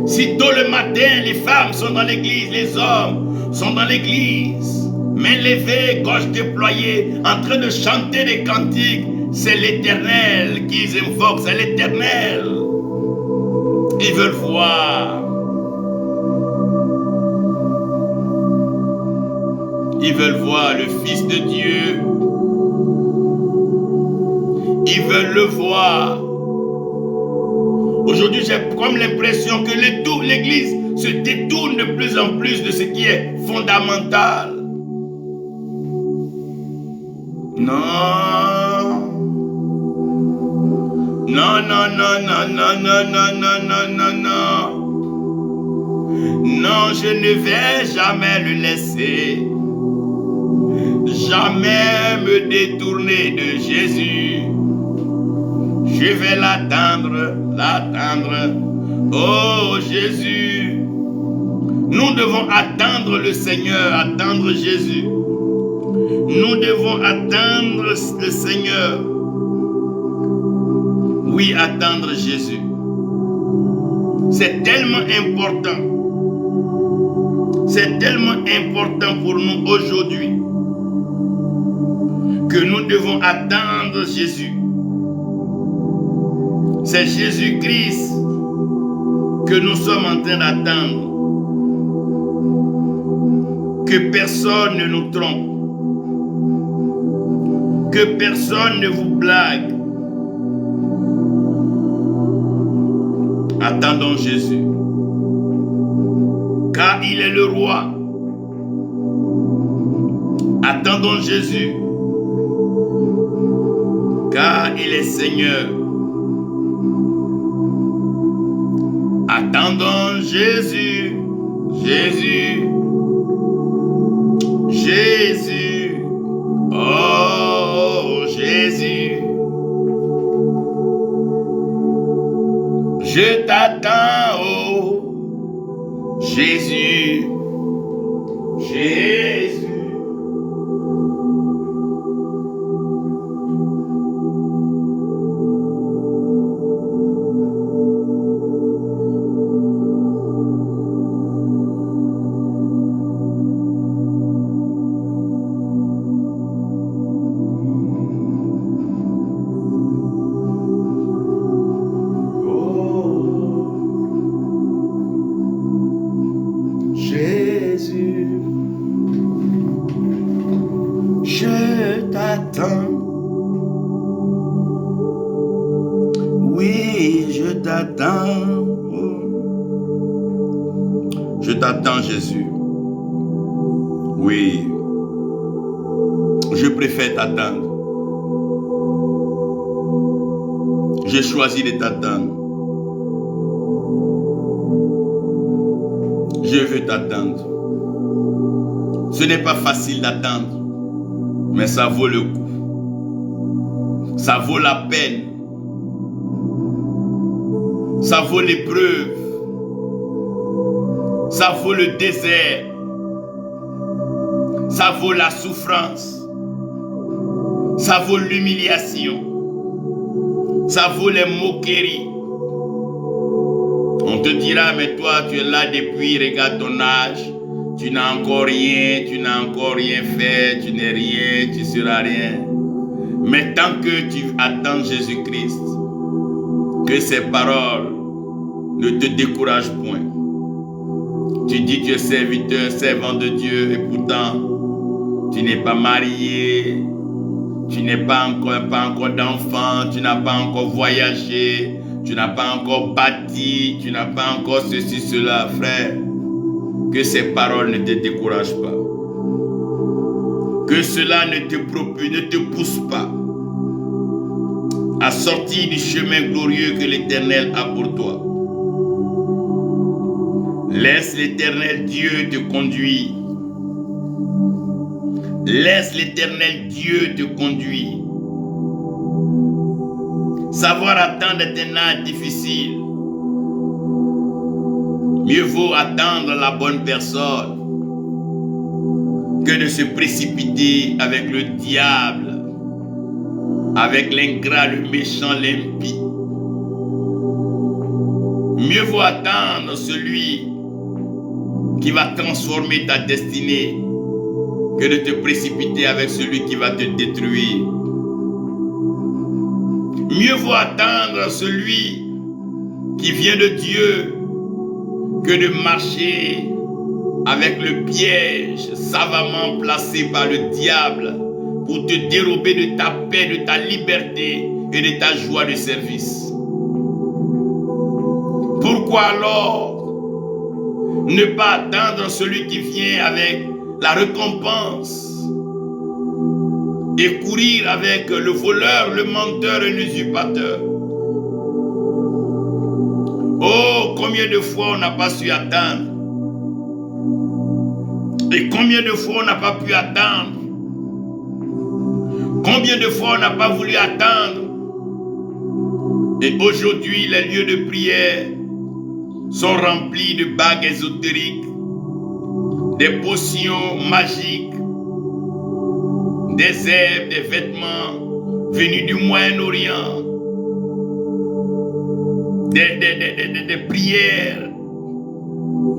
Si tôt le matin, les femmes sont dans l'église, les hommes sont dans l'église, mains levées, gorge déployée, en train de chanter des cantiques, c'est l'Éternel qu'ils invoquent, c'est l'Éternel. Ils veulent voir. Ils veulent voir le Fils de Dieu. Ils veulent le voir. Aujourd'hui, j'ai comme l'impression que l'Église se détourne de plus en plus de ce qui est fondamental. Non. Non, non, non, non, non, non, non, non, non, non, non. Non, je ne vais jamais le laisser. Jamais me détourner de Jésus. Je vais l'attendre, l'attendre. Oh Jésus. Nous devons attendre le Seigneur, attendre Jésus. Nous devons attendre le Seigneur. Oui, attendre Jésus. C'est tellement important. C'est tellement important pour nous aujourd'hui que nous devons attendre Jésus. C'est Jésus-Christ que nous sommes en train d'attendre. Que personne ne nous trompe. Que personne ne vous blague. Attendons Jésus. Car il est le roi. Attendons Jésus. Car il est Seigneur. Attendons Jésus. Jésus. Jésus. Oh Jésus. Je t'attends, oh Jésus. Jésus. Je t'attends, Jésus. Oui. Je préfère t'attendre. J'ai choisi de t'attendre. Je veux t'attendre. Ce n'est pas facile d'attendre, mais ça vaut le coup. Ça vaut la peine. Ça vaut l'épreuve. Ça vaut le désert. Ça vaut la souffrance. Ça vaut l'humiliation. Ça vaut les moqueries. On te dira, mais toi, tu es là depuis, regarde ton âge. Tu n'as encore rien, tu n'as encore rien fait, tu n'es rien, tu seras rien. Mais tant que tu attends Jésus-Christ, que ses paroles ne te découragent point. Tu dis que tu es serviteur, servant de Dieu, et pourtant, tu n'es pas marié, tu n'es pas encore d'enfant, tu n'as pas encore voyagé, tu n'as pas encore bâti, tu n'as pas encore ceci, cela, frère. Que ces paroles ne te découragent pas. Que cela ne te pousse pas. à sortir du chemin glorieux que l'Éternel a pour toi. Laisse l'Éternel Dieu te conduire. Laisse l'Éternel Dieu te conduire. Savoir attendre est un art difficile. Mieux vaut attendre la bonne personne que de se précipiter avec le diable, avec l'ingrat, le méchant, l'impie. Mieux vaut attendre celui qui va transformer ta destinée que de te précipiter avec celui qui va te détruire. Mieux vaut attendre celui qui vient de Dieu que de marcher avec le piège savamment placé par le diable pour te dérober de ta paix, de ta liberté et de ta joie de service. Pourquoi alors ne pas attendre celui qui vient avec la récompense et courir avec le voleur, le menteur et l'usurpateur? Oh, combien de fois on n'a pas su attendre? Et combien de fois on n'a pas pu attendre? Combien de fois on n'a pas voulu attendre? Et aujourd'hui, les lieux de prière sont remplis de bagues ésotériques, des potions magiques, des herbes, des vêtements venus du Moyen-Orient, des prières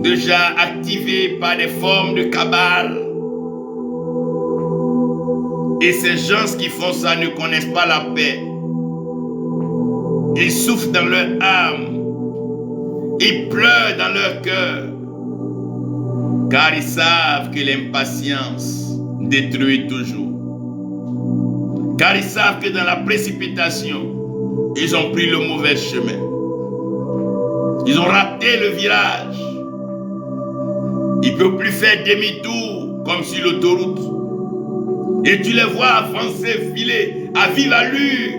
déjà activées par des formes de cabale. Et ces gens qui font ça ne connaissent pas la paix. Ils souffrent dans leur âme. Ils pleurent dans leur cœur. Car ils savent que l'impatience détruit toujours. Car ils savent que dans la précipitation, ils ont pris le mauvais chemin. Ils ont raté le virage. Ils ne peuvent plus faire demi-tour comme sur l'autoroute. Et tu les vois avancer, filer à vive allure,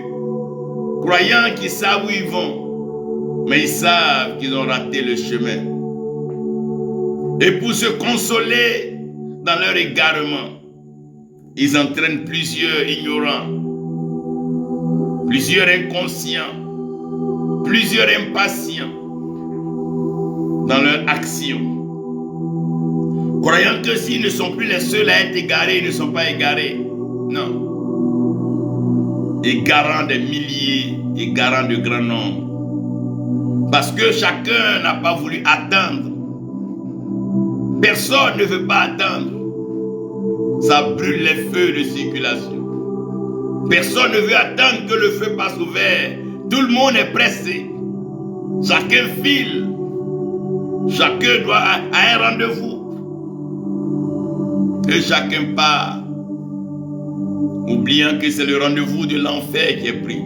croyant qu'ils savent où ils vont. Mais ils savent qu'ils ont raté le chemin. Et pour se consoler dans leur égarement, ils entraînent plusieurs ignorants, plusieurs inconscients, plusieurs impatients dans leur action, croyant que s'ils ne sont plus les seuls à être égarés, ils ne sont pas égarés. Non. Égarant des milliers, égarant de grands nombres. Parce que chacun n'a pas voulu attendre. Personne ne veut pas attendre. Ça brûle les feux de circulation. Personne ne veut attendre que le feu passe au vert. Tout le monde est pressé. Chacun file. Chacun doit à un rendez-vous. Et chacun part, oubliant que c'est le rendez-vous de l'enfer qui est pris.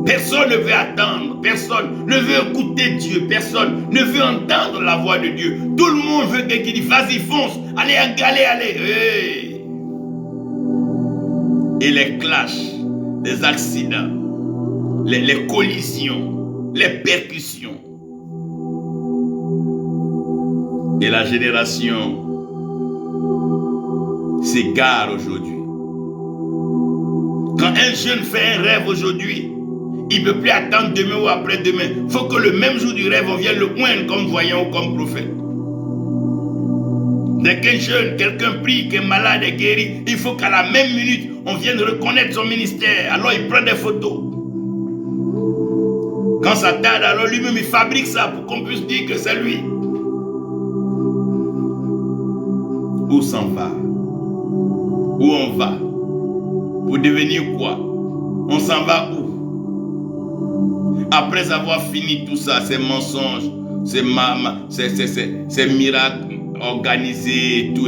Personne ne veut attendre, personne ne veut écouter Dieu, personne ne veut entendre la voix de Dieu. Tout le monde veut quelqu'un qui dit, vas-y, fonce, allez, allez, allez. Hey. Et les clashs, les accidents, les collisions, les percussions. Et la génération s'égare aujourd'hui. Quand un jeune fait un rêve aujourd'hui, il ne peut plus attendre demain ou après-demain. Il faut que le même jour du rêve, on vienne le oindre comme voyant ou comme prophète. Dès qu'un jeune, quelqu'un prie, qu'un malade est guéri, il faut qu'à la même minute, on vienne reconnaître son ministère. Alors il prend des photos. Quand ça tarde, alors lui-même il fabrique ça pour qu'on puisse dire que c'est lui. Où s'en va? Où on va? Pour devenir quoi? On s'en va où? Après avoir fini tout ça, ces mensonges, ces miracles organisés et tout.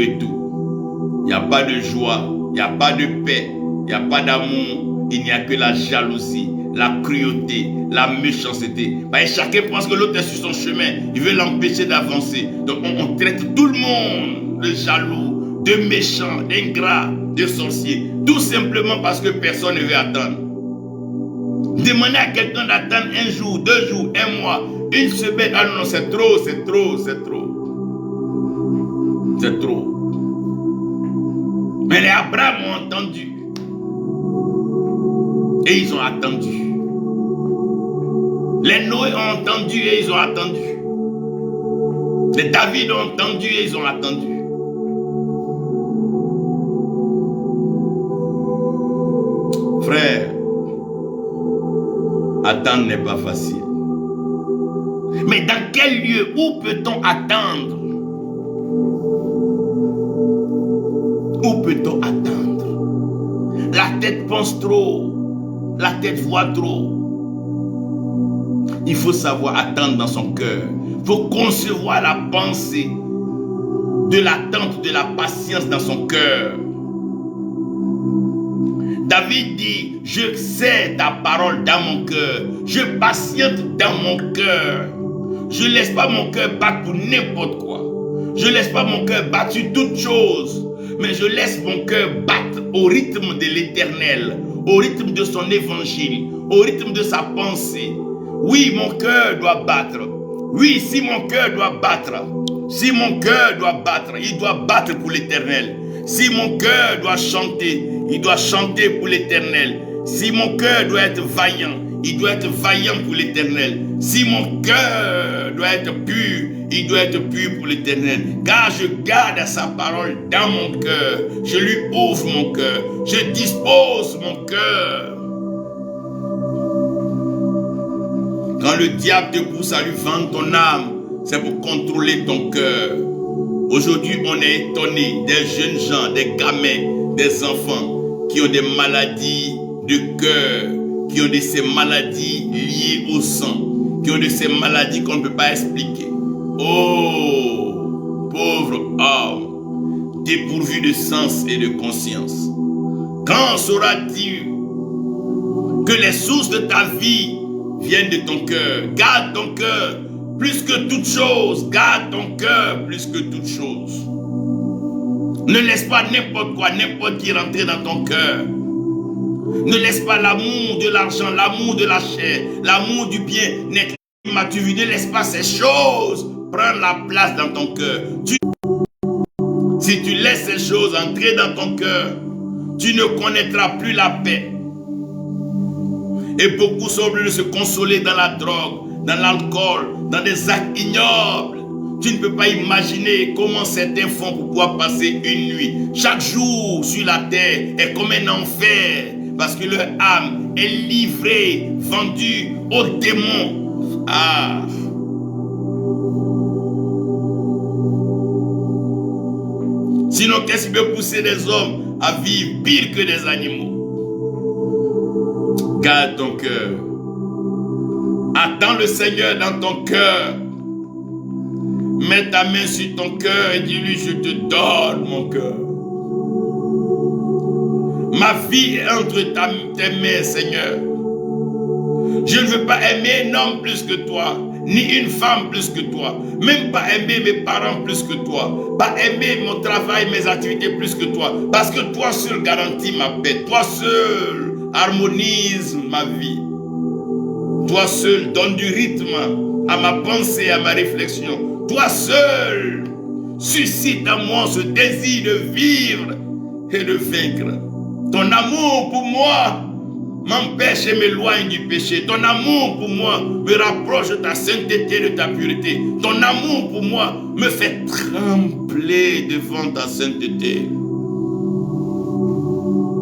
Il n'y a pas de joie, il n'y a pas de paix, il n'y a pas d'amour, il n'y a que la jalousie, la cruauté, la méchanceté. Et chacun pense que l'autre est sur son chemin, il veut l'empêcher d'avancer. Donc on traite tout le monde de jaloux, de méchant, d'ingrat, de sorcier. Tout simplement parce que personne ne veut attendre. Demander à quelqu'un d'attendre un jour, 2 jours, 1 mois, 1 semaine. Ah non, c'est trop, c'est trop, c'est trop. C'est trop. Mais les Abraham ont entendu. Et ils ont attendu. Les Noé ont entendu et ils ont attendu. Les David ont entendu et ils ont attendu. Frère, attendre n'est pas facile. Mais dans quel lieu, où peut-on attendre? Où peut-on attendre? La tête pense trop. La tête voit trop. Il faut savoir attendre dans son cœur. Il faut concevoir la pensée de l'attente, de la patience dans son cœur. David dit, je sais ta parole dans mon cœur. Je patiente dans mon cœur. Je ne laisse pas mon cœur battre pour n'importe quoi. Je ne laisse pas mon cœur battre sur toute chose. Mais je laisse mon cœur battre au rythme de l'Éternel, au rythme de son évangile, au rythme de sa pensée. Oui, mon cœur doit battre. Oui, si mon cœur doit battre, si mon cœur doit battre, il doit battre pour l'Éternel. Si mon cœur doit chanter, il doit chanter pour l'Éternel. Si mon cœur doit être vaillant, il doit être vaillant pour l'Éternel. Si mon cœur doit être pur, il doit être pur pour l'Éternel. Car je garde sa parole dans mon cœur. Je lui ouvre mon cœur. Je dispose mon cœur. Quand le diable te pousse à lui vendre ton âme, c'est pour contrôler ton cœur. Aujourd'hui, on est étonné des jeunes gens, des gamins, des enfants qui ont des maladies de cœur, qui ont de ces maladies liées au sang, qui ont de ces maladies qu'on ne peut pas expliquer. Oh, pauvre homme, dépourvu de sens et de conscience. Quand sauras-tu que les sources de ta vie viennent de ton cœur? Garde ton cœur plus que toute chose. Garde ton cœur plus que toute chose. Ne laisse pas n'importe quoi, n'importe qui rentrer dans ton cœur. Ne laisse pas l'amour de l'argent, l'amour de la chair, l'amour du bien-être. Ne laisse pas ces choses prendre la place dans ton cœur. Si tu laisses ces choses entrer dans ton cœur, tu ne connaîtras plus la paix. Et beaucoup sont obligés de se consoler dans la drogue, dans l'alcool, dans des actes ignobles. Tu ne peux pas imaginer comment certains font pour pouvoir passer une nuit. Chaque jour sur la terre est comme un enfer parce que leur âme est livrée, vendue aux démons. Ah! Sinon, qu'est-ce qui peut pousser des hommes à vivre pire que des animaux? Garde ton cœur. Attends le Seigneur dans ton cœur. Mets ta main sur ton cœur et dis-lui, je te donne mon cœur. Ma vie est entre tes mains, Seigneur. Je ne veux pas aimer un homme plus que toi, ni une femme plus que toi, même pas aimer mes parents plus que toi, pas aimer mon travail, mes activités plus que toi, parce que toi seul garantis ma paix, toi seul harmonise ma vie, toi seul donne du rythme à ma pensée, à ma réflexion, toi seul suscite en moi ce désir de vivre et de vaincre. Ton amour pour moi m'empêche et m'éloigne du péché. Ton amour pour moi me rapproche de ta sainteté, de ta pureté. Ton amour pour moi me fait trembler devant ta sainteté.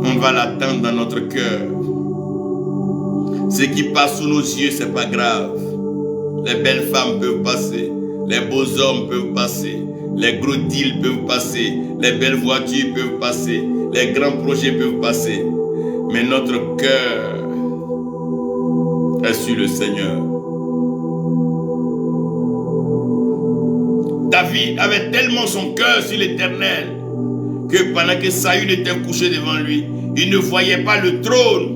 On va l'attendre dans notre cœur. Ce qui passe sous nos yeux, c'est pas grave. Les belles femmes peuvent passer, les beaux hommes peuvent passer, les gros deals peuvent passer, les belles voitures peuvent passer, les grands projets peuvent passer. Mais notre cœur est sur le Seigneur. David avait tellement son cœur sur l'Éternel que pendant que Saül était couché devant lui, il ne voyait pas le trône,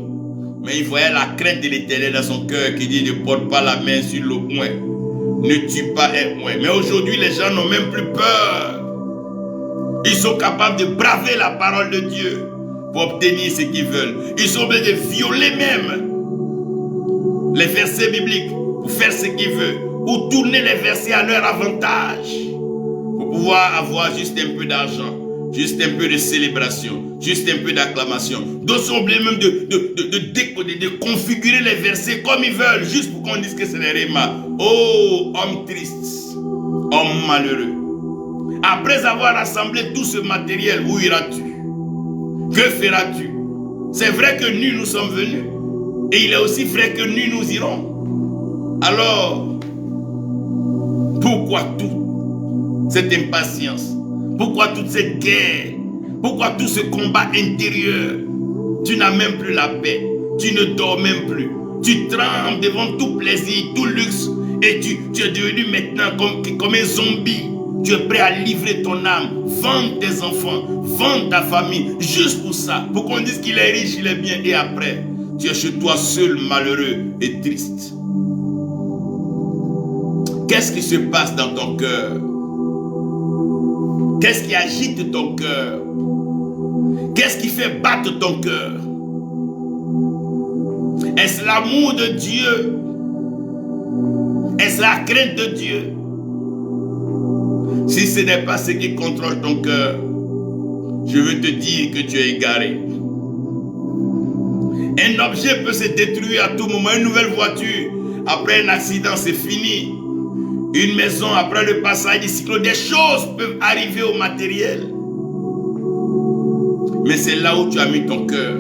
mais il voyait la crainte de l'Éternel dans son cœur qui dit, ne porte pas la main sur le poing, ne tue pas un poing. Mais aujourd'hui, les gens n'ont même plus peur. Ils sont capables de braver la parole de Dieu pour obtenir ce qu'ils veulent. Ils sont obligés de violer même les versets bibliques pour faire ce qu'il veut, ou tourner les versets à leur avantage, pour pouvoir avoir juste un peu d'argent, juste un peu de célébration, juste un peu d'acclamation. D'autres sont obligés même de configurer les versets comme ils veulent, juste pour qu'on dise que c'est les rémas. Oh, homme triste, homme malheureux. Après avoir rassemblé tout ce matériel, où iras-tu? Que feras-tu? C'est vrai que nous, nous sommes venus. Et il est aussi vrai que nous irons. Alors, pourquoi toute cette impatience? Pourquoi toute cette guerre? Pourquoi tout ce combat intérieur? Tu n'as même plus la paix. Tu ne dors même plus. Tu trembles devant tout plaisir, tout luxe. Et tu es devenu maintenant comme un zombie. Tu es prêt à livrer ton âme, vendre tes enfants, vendre ta famille, juste pour ça. Pour qu'on dise qu'il est riche, il est bien. Et après, tu es chez toi seul, malheureux et triste. Qu'est-ce qui se passe dans ton cœur? Qu'est-ce qui agite ton cœur? Qu'est-ce qui fait battre ton cœur? Est-ce l'amour de Dieu? Est-ce la crainte de Dieu? Si ce n'est pas ce qui contrôle ton cœur, je veux te dire que tu es égaré. Un objet peut se détruire à tout moment. Une nouvelle voiture, après un accident, c'est fini. Une maison, après le passage du cyclone, des choses peuvent arriver au matériel. Mais c'est là où tu as mis ton cœur.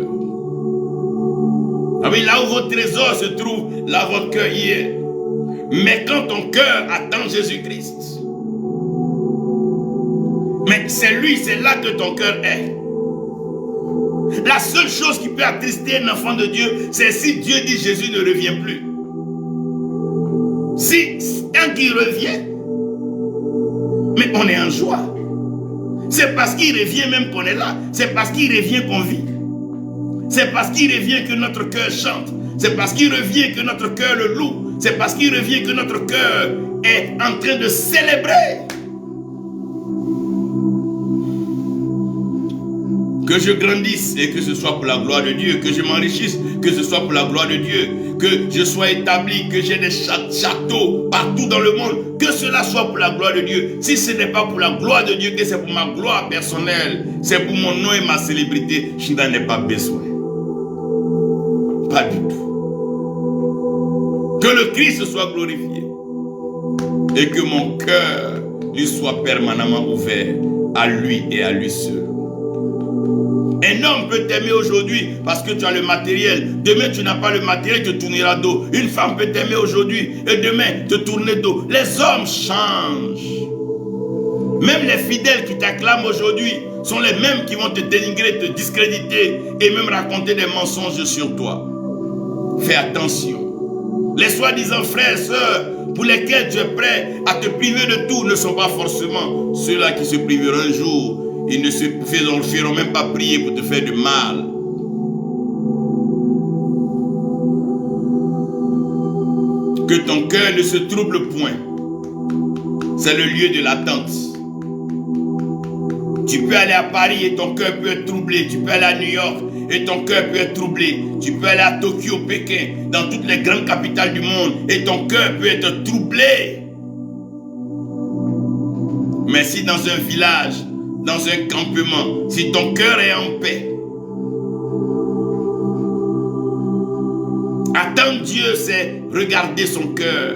Ah oui, là où votre trésor se trouve, là votre cœur y est. Mais quand ton cœur attend Jésus-Christ, mais c'est lui, c'est là que ton cœur est. La seule chose qui peut attrister un enfant de Dieu, c'est si Dieu dit Jésus ne revient plus. Si un qui revient, mais on est en joie. C'est parce qu'il revient même qu'on est là. C'est parce qu'il revient qu'on vit. C'est parce qu'il revient que notre cœur chante. C'est parce qu'il revient que notre cœur le loue. C'est parce qu'il revient que notre cœur est en train de célébrer. Que je grandisse et que ce soit pour la gloire de Dieu. Que je m'enrichisse, que ce soit pour la gloire de Dieu. Que je sois établi, que j'ai des châteaux partout dans le monde. Que cela soit pour la gloire de Dieu. Si ce n'est pas pour la gloire de Dieu, que c'est pour ma gloire personnelle, c'est pour mon nom et ma célébrité, je n'en ai pas besoin. Pas du tout. Que le Christ soit glorifié. Et que mon cœur lui soit permanemment ouvert à lui et à lui seul. Un homme peut t'aimer aujourd'hui parce que tu as le matériel. Demain, tu n'as pas le matériel, te tournera dos. Une femme peut t'aimer aujourd'hui et demain, te tourner dos. Les hommes changent. Même les fidèles qui t'acclament aujourd'hui sont les mêmes qui vont te dénigrer, te discréditer et même raconter des mensonges sur toi. Fais attention. Les soi-disant frères et sœurs pour lesquels tu es prêt à te priver de tout ne sont pas forcément ceux-là qui se priveront un jour. Ils ne se feront même pas prier pour te faire du mal. Que ton cœur ne se trouble point. C'est le lieu de l'attente. Tu peux aller à Paris et ton cœur peut être troublé. Tu peux aller à New York et ton cœur peut être troublé. Tu peux aller à Tokyo, Pékin, dans toutes les grandes capitales du monde et ton cœur peut être troublé. Mais si dans un village, dans un campement, si ton cœur est en paix, attendre Dieu, c'est regarder son cœur,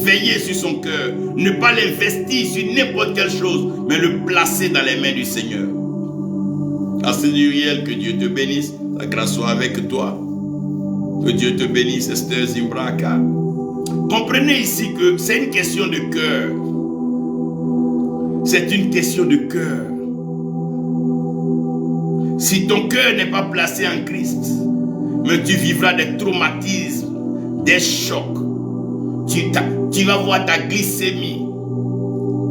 veiller sur son cœur, ne pas l'investir sur n'importe quelle chose, mais le placer dans les mains du Seigneur. Enseigneur Uriel, que Dieu te bénisse, la grâce soit avec toi. Que Dieu te bénisse, Esther Zimbraka. Comprenez ici que c'est une question de cœur. C'est une question de cœur. Si ton cœur n'est pas placé en Christ, mais tu vivras des traumatismes, des chocs. Tu vas voir ta glycémie,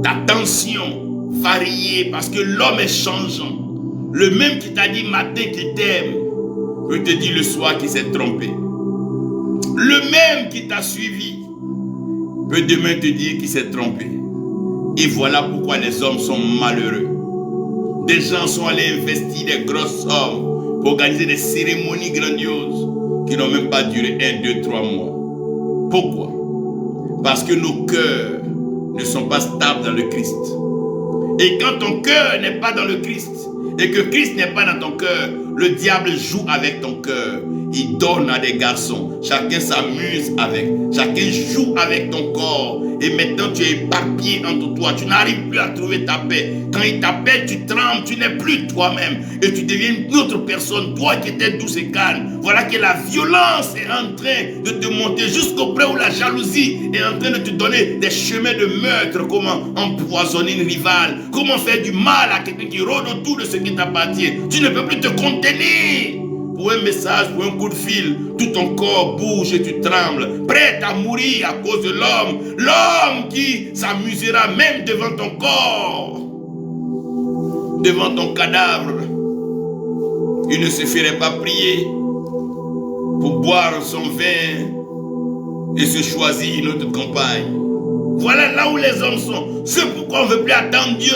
ta tension varier parce que l'homme est changeant. Le même qui t'a dit matin qu'il t'aime peut te dire le soir qu'il s'est trompé. Le même qui t'a suivi peut demain te dire qu'il s'est trompé. Et voilà pourquoi les hommes sont malheureux. Des gens sont allés investir des grosses sommes pour organiser des cérémonies grandioses qui n'ont même pas duré 1, 2, 3 mois. Pourquoi? Parce que nos cœurs ne sont pas stables dans le Christ. Et quand ton cœur n'est pas dans le Christ, et que Christ n'est pas dans ton cœur, le diable joue avec ton cœur. Il donne à des garçons. Chacun s'amuse avec. Chacun joue avec ton corps. Et maintenant tu es éparpillé entre toi. Tu n'arrives plus à trouver ta paix. Quand il t'appelle, tu trembles. Tu n'es plus toi-même. Et tu deviens une autre personne. Toi qui étais douce et calme. Voilà que la violence est en train de te monter jusqu'au point où la jalousie est en train de te donner des chemins de meurtre. Comment empoisonner une rivale. Comment faire du mal à quelqu'un qui rôde autour de ce qui t'appartient. Tu ne peux plus te contenir. Pour un message, pour un coup de fil, tout ton corps bouge et tu trembles, prêt à mourir à cause de l'homme. L'homme qui s'amusera même devant ton corps, devant ton cadavre. Il ne se ferait pas prier pour boire son vin et se choisir une autre compagne. Voilà là où les hommes sont. C'est pourquoi on ne veut plus attendre Dieu.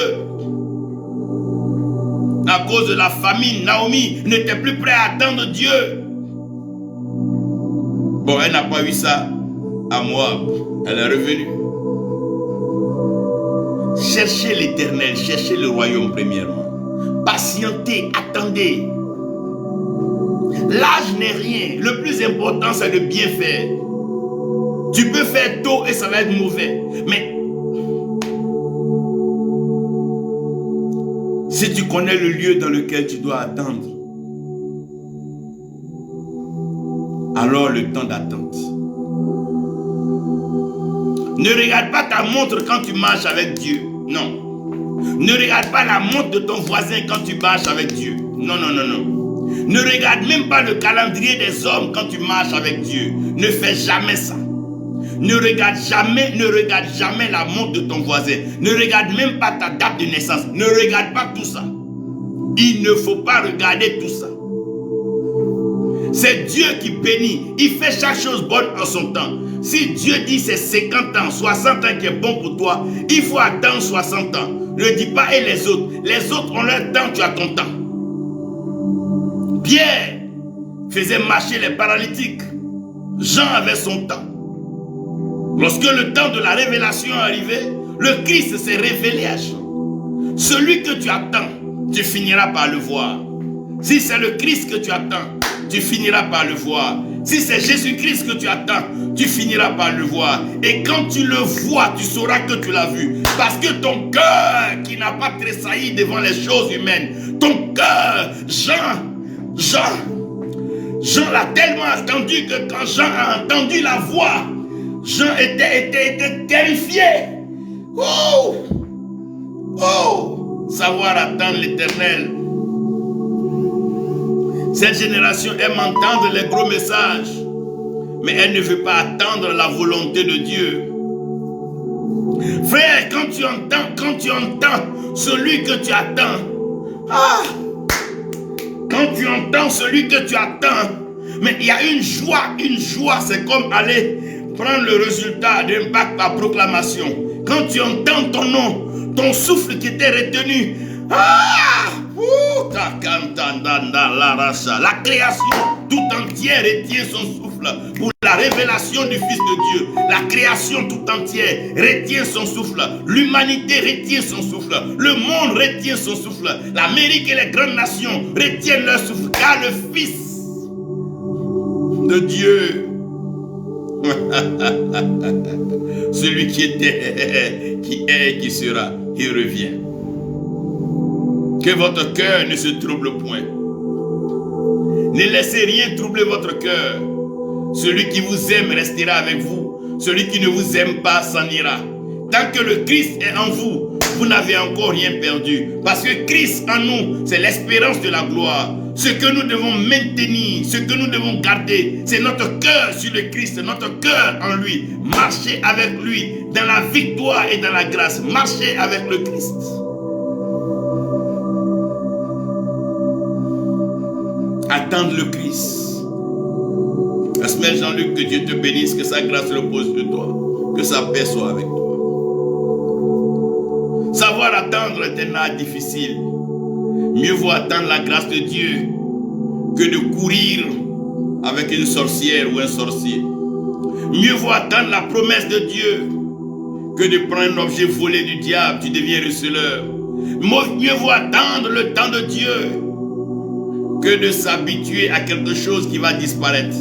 À cause de la famine, Naomi n'était plus prête à attendre Dieu. Bon, elle n'a pas eu ça à Moab. Elle est revenue. Cherchez l'Éternel, cherchez le royaume premièrement. Patientez, attendez. L'âge n'est rien. Le plus important, c'est de bien faire. Tu peux faire tôt et ça va être mauvais. Mais si tu connais le lieu dans lequel tu dois attendre, alors le temps d'attente. Ne regarde pas ta montre quand tu marches avec Dieu. Non. Ne regarde pas la montre de ton voisin quand tu marches avec Dieu. Non, non, non, non. Ne regarde même pas le calendrier des hommes quand tu marches avec Dieu. Ne fais jamais ça. Ne regarde jamais la montre de ton voisin. Ne regarde même pas ta date de naissance. Ne regarde pas tout ça. Il ne faut pas regarder tout ça. C'est Dieu qui bénit. Il fait chaque chose bonne en son temps. Si Dieu dit c'est 50 ans, 60 ans qui est bon pour toi, il faut attendre 60 ans. Ne dis pas et les autres. Les autres ont leur temps, tu as ton temps. Pierre faisait marcher les paralytiques. Jean avait son temps. Lorsque le temps de la révélation est arrivé, le Christ s'est révélé à Jean. Celui que tu attends, tu finiras par le voir. Si c'est le Christ que tu attends, tu finiras par le voir. Si c'est Jésus-Christ que tu attends, tu finiras par le voir. Et quand tu le vois, tu sauras que tu l'as vu. Parce que ton cœur qui n'a pas tressailli devant les choses humaines, ton cœur, Jean l'a tellement attendu que quand Jean a entendu la voix, Jean était terrifié. Savoir attendre l'Éternel. Cette génération aime entendre les gros messages, mais elle ne veut pas attendre la volonté de Dieu. Frère, quand tu entends celui que tu attends, quand tu entends celui que tu attends, mais il y a une joie, c'est comme aller prendre le résultat d'un bac par proclamation. Quand tu entends ton nom, ton souffle qui était retenu, la création tout entière retient son souffle pour la révélation du Fils de Dieu. La création tout entière retient son souffle. L'humanité retient son souffle. Le monde retient son souffle. L'Amérique et les grandes nations retiennent leur souffle. Car le Fils de Dieu, celui qui était, qui est et qui sera, il revient. Que votre cœur ne se trouble point. Ne laissez rien troubler votre cœur. Celui qui vous aime restera avec vous. Celui qui ne vous aime pas s'en ira. Tant que le Christ est en vous, vous n'avez encore rien perdu. Parce que Christ en nous, c'est l'espérance de la gloire. Ce que nous devons maintenir, ce que nous devons garder, c'est notre cœur sur le Christ, notre cœur en lui. Marcher avec lui dans la victoire et dans la grâce. Marcher avec le Christ. Attendre le Christ. La semaine Jean-Luc, que Dieu te bénisse, que sa grâce repose sur toi, que sa paix soit avec toi. Savoir attendre est un art difficile. Mieux vaut attendre la grâce de Dieu que de courir avec une sorcière ou un sorcier. Mieux vaut attendre la promesse de Dieu que de prendre un objet volé du diable. Tu deviens receleur. Mieux vaut attendre le temps de Dieu que de s'habituer à quelque chose qui va disparaître.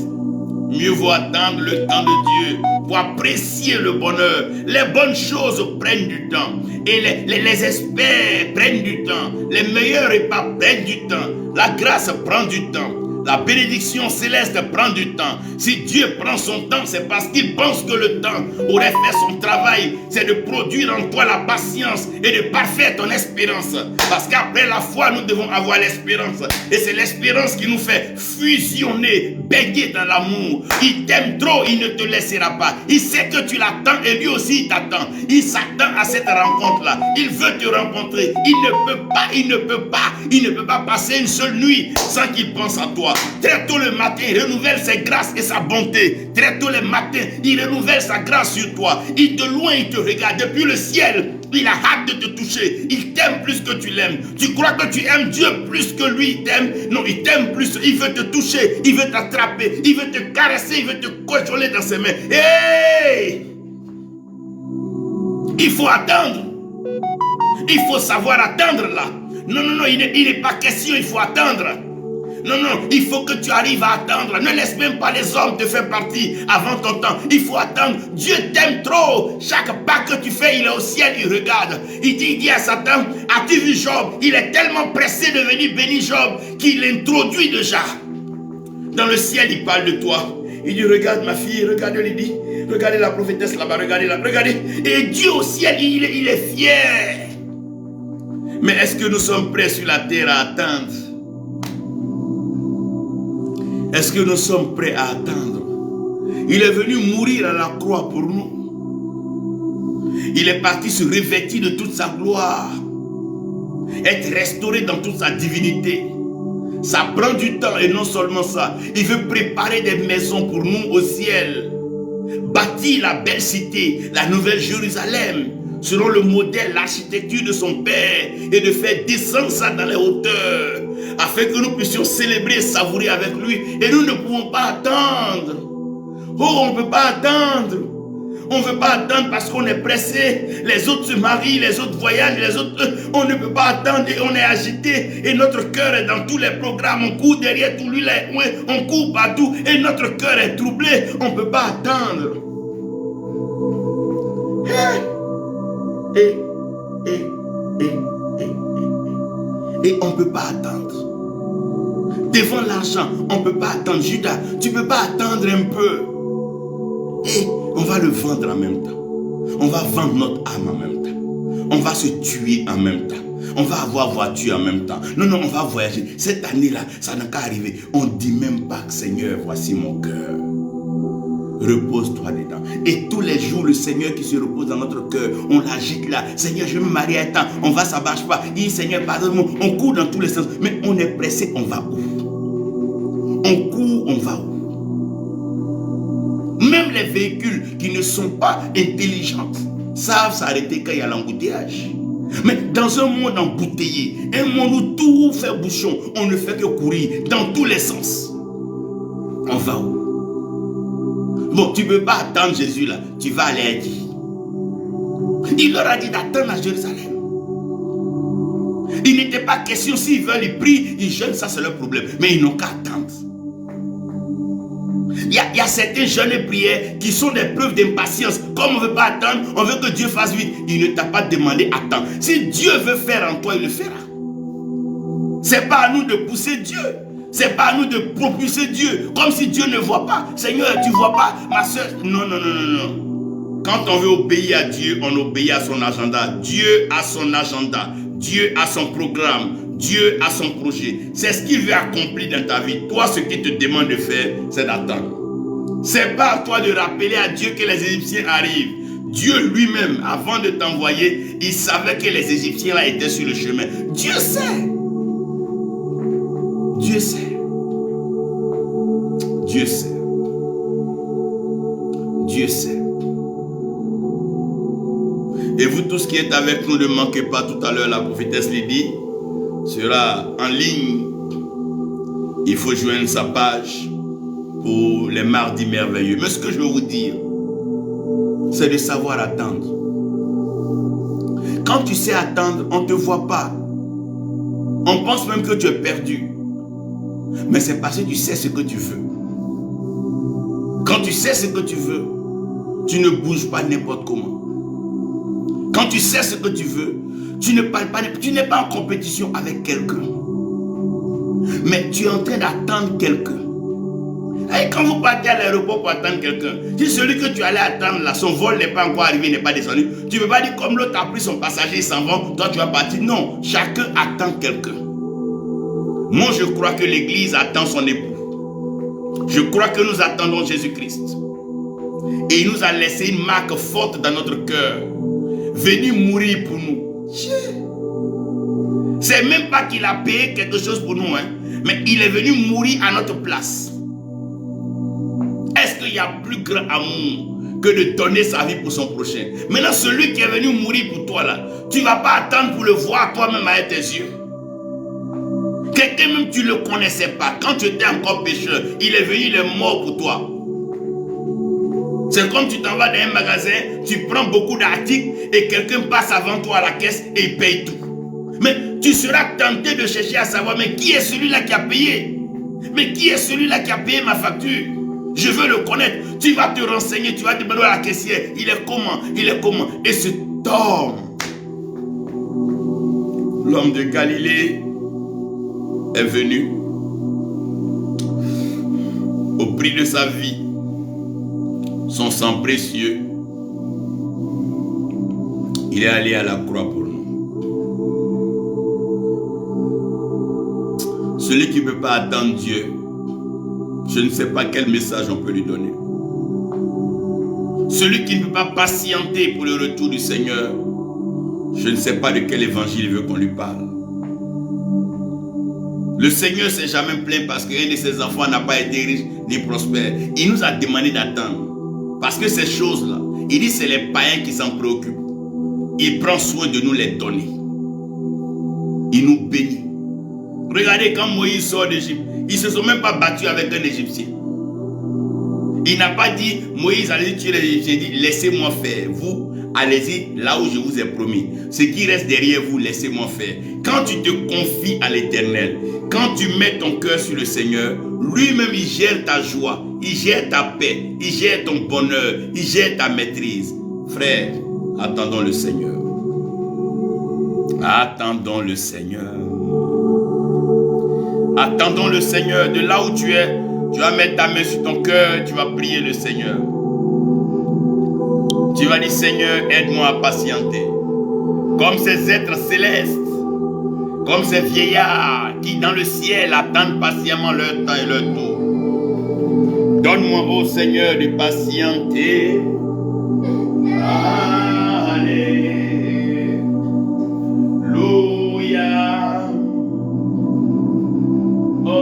Mieux vaut attendre le temps de Dieu pour apprécier le bonheur. Les bonnes choses prennent du temps. Et les experts prennent du temps. Les meilleurs repas prennent du temps. La grâce prend du temps. La bénédiction céleste prend du temps. Si Dieu prend son temps, c'est parce qu'il pense que le temps aurait fait son travail. C'est de produire en toi la patience et de parfaire ton espérance. Parce qu'après la foi, nous devons avoir l'espérance. Et c'est l'espérance qui nous fait fusionner, baigner dans l'amour. Il t'aime trop, il ne te laissera pas. Il sait que tu l'attends et lui aussi il t'attend. Il s'attend à cette rencontre-là. Il veut te rencontrer. Il ne peut pas passer une seule nuit sans qu'il pense à toi. Très tôt le matin, il renouvelle ses grâces et sa bonté. Très tôt le matin, il renouvelle sa grâce sur toi. Il de loin, il te regarde. Depuis le ciel, il a hâte de te toucher. Il t'aime plus que tu l'aimes. Tu crois que tu aimes Dieu plus que lui il t'aime? Non, il t'aime plus. Il veut te toucher. Il veut t'attraper. Il veut te caresser. Il veut te cocholer dans ses mains. Hey! Il faut attendre. Il faut savoir attendre là. Non, il n'est pas question, il faut attendre. Non, il faut que tu arrives à attendre. Ne laisse même pas les hommes te faire partie avant ton temps. Il faut attendre. Dieu t'aime trop. Chaque pas que tu fais, il est au ciel, il regarde. Il dit à Satan, as-tu vu Job? Il est tellement pressé de venir bénir Job qu'il l'introduit déjà. Dans le ciel, il parle de toi. Il dit, regarde ma fille, regarde Lydie. Regardez la prophétesse là-bas, regardez-la, regardez. Et Dieu au ciel, il est fier. Mais est-ce que nous sommes prêts sur la terre à attendre? Est-ce que nous sommes prêts à attendre? Il est venu mourir à la croix pour nous. Il est parti se revêtir de toute sa gloire. Être restauré dans toute sa divinité. Ça prend du temps et non seulement ça. Il veut préparer des maisons pour nous au ciel. Bâtir la belle cité, la nouvelle Jérusalem, selon le modèle, l'architecture de son Père, et de faire descendre ça dans les hauteurs, afin que nous puissions célébrer et savourer avec lui. Et nous ne pouvons pas attendre. Oh, on ne peut pas attendre. On ne veut pas attendre parce qu'on est pressé. Les autres se marient, les autres voyagent, les autres... On ne peut pas attendre et on est agité. Et notre cœur est dans tous les programmes. On court derrière tous les coins. On court partout. Et notre cœur est troublé. On ne peut pas attendre. Et on ne peut pas attendre. Devant l'argent, on ne peut pas attendre. Judas, tu ne peux pas attendre un peu. Et on va le vendre en même temps. On va vendre notre âme en même temps. On va se tuer en même temps. On va avoir voiture en même temps. Non, on va voyager. Cette année-là, ça n'a qu'à arriver. On ne dit même pas que Seigneur, voici mon cœur. Repose-toi dedans. Et tous les jours, le Seigneur qui se repose dans notre cœur, on l'agite là. Seigneur, je vais me marier à temps. On va, ça ne marche pas. Il dit, Seigneur, pardonne-moi. On court dans tous les sens. Mais on est pressé, on va où? On court, on va où? Même les véhicules qui ne sont pas intelligents savent s'arrêter quand il y a l'embouteillage. Mais dans un monde embouteillé, un monde où tout fait bouchon, on ne fait que courir dans tous les sens. On va où? Bon, tu ne peux pas attendre Jésus là. Tu vas aller à qui? Il leur a dit d'attendre à Jérusalem. Il n'était pas question s'ils veulent, ils prient, ils jeûnent, ça c'est leur problème. Mais ils n'ont qu'à attendre. Il y a certains jeûnes et prières qui sont des preuves d'impatience. Comme on ne veut pas attendre, on veut que Dieu fasse vite. Il ne t'a pas demandé attends. Si Dieu veut faire en toi, il le fera. Ce n'est pas à nous de pousser Dieu. Ce n'est pas à nous de propulser Dieu. Comme si Dieu ne voit pas. Seigneur, tu ne vois pas, ma soeur. Non. Quand on veut obéir à Dieu, on obéit à son agenda. Dieu a son agenda. Dieu a son programme. Dieu a son projet. C'est ce qu'il veut accomplir dans ta vie. Toi, ce qu'il te demande de faire, c'est d'attendre. C'est pas à toi de rappeler à Dieu que les Égyptiens arrivent. Dieu lui-même, avant de t'envoyer, il savait que les Égyptiens là étaient sur le chemin. Dieu sait. Dieu sait. Dieu sait. Dieu sait. Et vous tous qui êtes avec nous, ne manquez pas tout à l'heure, la prophétesse Lydie sera en ligne. Il faut joindre sa page pour les mardis merveilleux. Mais ce que je veux vous dire, c'est de savoir attendre. Quand tu sais attendre, on ne te voit pas. On pense même que tu es perdu. Mais c'est parce que tu sais ce que tu veux. Quand tu sais ce que tu veux, tu ne bouges pas n'importe comment. Quand tu sais ce que tu veux, tu ne parles pas, tu n'es pas en compétition avec quelqu'un. Mais tu es en train d'attendre quelqu'un. Et quand vous partez à l'aéroport pour attendre quelqu'un, si celui que tu allais attendre là, son vol n'est pas encore arrivé, n'est pas descendu, tu ne peux pas dire comme l'autre a pris son passager, il s'en va, toi tu vas partir. Non, chacun attend quelqu'un. Moi je crois que l'église attend son époux. Je crois que nous attendons Jésus-Christ. Et il nous a laissé une marque forte dans notre cœur. Venu mourir pour nous. C'est même pas qu'il a payé quelque chose pour nous, mais il est venu mourir à notre place. Est-ce qu'il y a plus grand amour que de donner sa vie pour son prochain? Maintenant, celui qui est venu mourir pour toi là, tu ne vas pas attendre pour le voir toi-même avec tes yeux. Quelqu'un même tu ne le connaissais pas. Quand tu étais encore pécheur, il est venu, il est mort pour toi. C'est comme tu t'en vas dans un magasin, tu prends beaucoup d'articles et quelqu'un passe avant toi à la caisse et il paye tout. Mais tu seras tenté de chercher à savoir, mais qui est celui-là qui a payé? Mais qui est celui-là qui a payé ma facture? Je veux le connaître. Tu vas te renseigner, tu vas demander à la caissière, il est comment? Il est comment? Et cet homme, l'homme de Galilée, est venu au prix de sa vie, son sang précieux. Il est allé à la croix pour nous. Celui qui ne peut pas attendre Dieu, je ne sais pas quel message on peut lui donner. Celui qui ne peut pas patienter pour le retour du Seigneur, je ne sais pas de quel évangile il veut qu'on lui parle. Le Seigneur ne s'est jamais plaint parce qu'un de ses enfants n'a pas été riche ni prospère. Il nous a demandé d'attendre. Parce que ces choses-là, il dit c'est les païens qui s'en préoccupent. Il prend soin de nous les donner. Il nous bénit. Regardez quand Moïse sort d'Égypte, ils ne se sont même pas battus avec un Égyptien. Il n'a pas dit, Moïse, allez tuer les Égyptiens. Il dit, laissez-moi faire. Vous, allez-y là où je vous ai promis. Ce qui reste derrière vous, laissez-moi faire. Quand tu te confies à l'Éternel, quand tu mets ton cœur sur le Seigneur, lui-même il gère ta joie, il gère ta paix, il gère ton bonheur, il gère ta maîtrise. Frère, attendons le Seigneur. Attendons le Seigneur. Attendons le Seigneur. De là où tu es, tu vas mettre ta main sur ton cœur, tu vas prier le Seigneur. Tu vas dire, Seigneur, aide-moi à patienter. Comme ces êtres célestes, comme ces vieillards qui dans le ciel attendent patiemment leur temps et leur tour. Donne-moi, ô Seigneur, de patienter. Alléluia. Oh,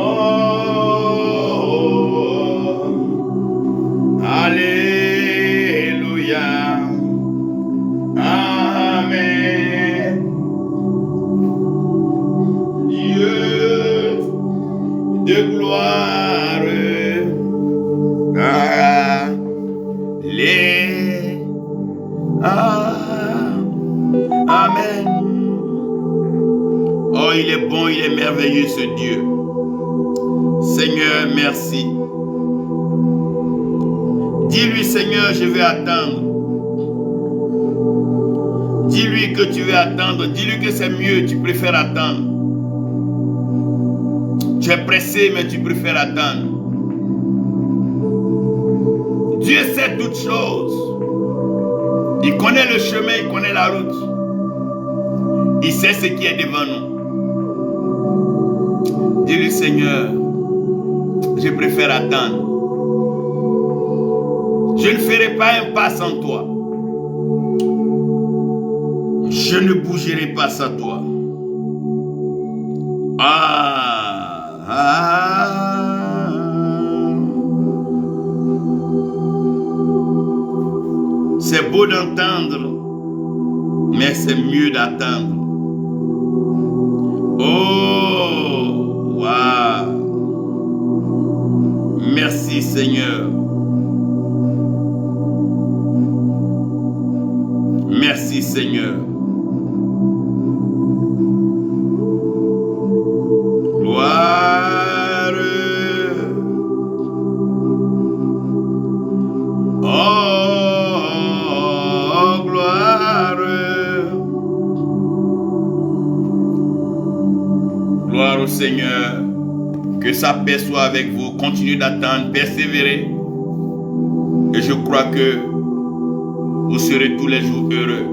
alléluia. Amen. Dieu de gloire. Amen. Oh, il est bon, il est merveilleux ce Dieu. Seigneur, merci. Dis-lui, Seigneur, je vais attendre. Dis-lui que tu veux attendre. Dis-lui que c'est mieux, tu préfères attendre. Tu es pressé, mais tu préfères attendre. Dieu sait toutes choses. Il connaît le chemin, il connaît la route. Il sait ce qui est devant nous. Dis-lui, Seigneur, je préfère attendre. Je ne ferai pas un pas sans toi. Je ne bougerai pas sans toi. C'est beau d'entendre, mais c'est mieux d'attendre. Oh, waouh. Merci Merci Seigneur. Merci Seigneur. Gloire. Oh, gloire. Gloire au Seigneur. Que sa paix soit avec vous. Continuez d'attendre, persévérer. Et je crois que vous serez tous les jours heureux.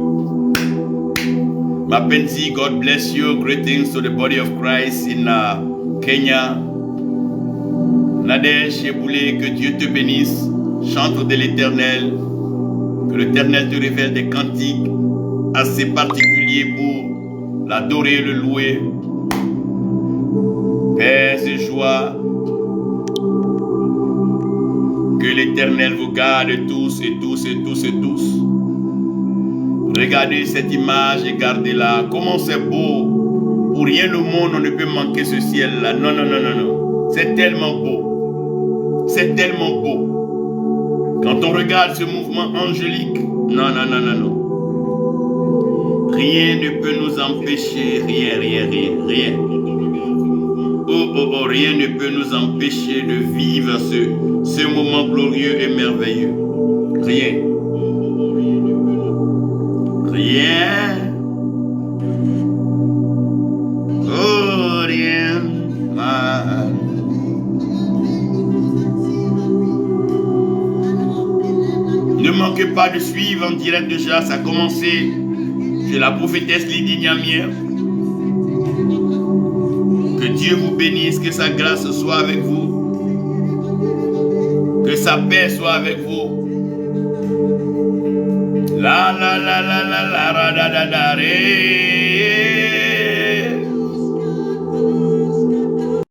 Mapenzi, God bless you. Greetings to the body of Christ in Kenya. Nadège Eboulé, que Dieu te bénisse. Chante de l'Éternel. Que l'Éternel te révèle des cantiques assez particuliers pour l'adorer et le louer. Paix et joie. Que l'Éternel vous garde tous et tous et tous et tous. Regardez cette image et gardez-la. Comment c'est beau. Pour rien au monde, on ne peut manquer ce ciel-là. Non, non, non, non, non. C'est tellement beau. C'est tellement beau. Quand on regarde ce mouvement angélique, non, non, non, non, non. Rien ne peut nous empêcher. Rien, rien, rien, rien. Oh, oh, oh, rien ne peut nous empêcher de vivre ce moment glorieux et merveilleux. Rien. Rien. Oh, rien. Ah. Ne manquez pas de suivre en direct déjà. Ça a commencé chez la prophétesse Lydie Niamière. Que Dieu vous bénisse, que sa grâce soit avec vous, que sa paix soit avec vous. La la la la la la la la la la.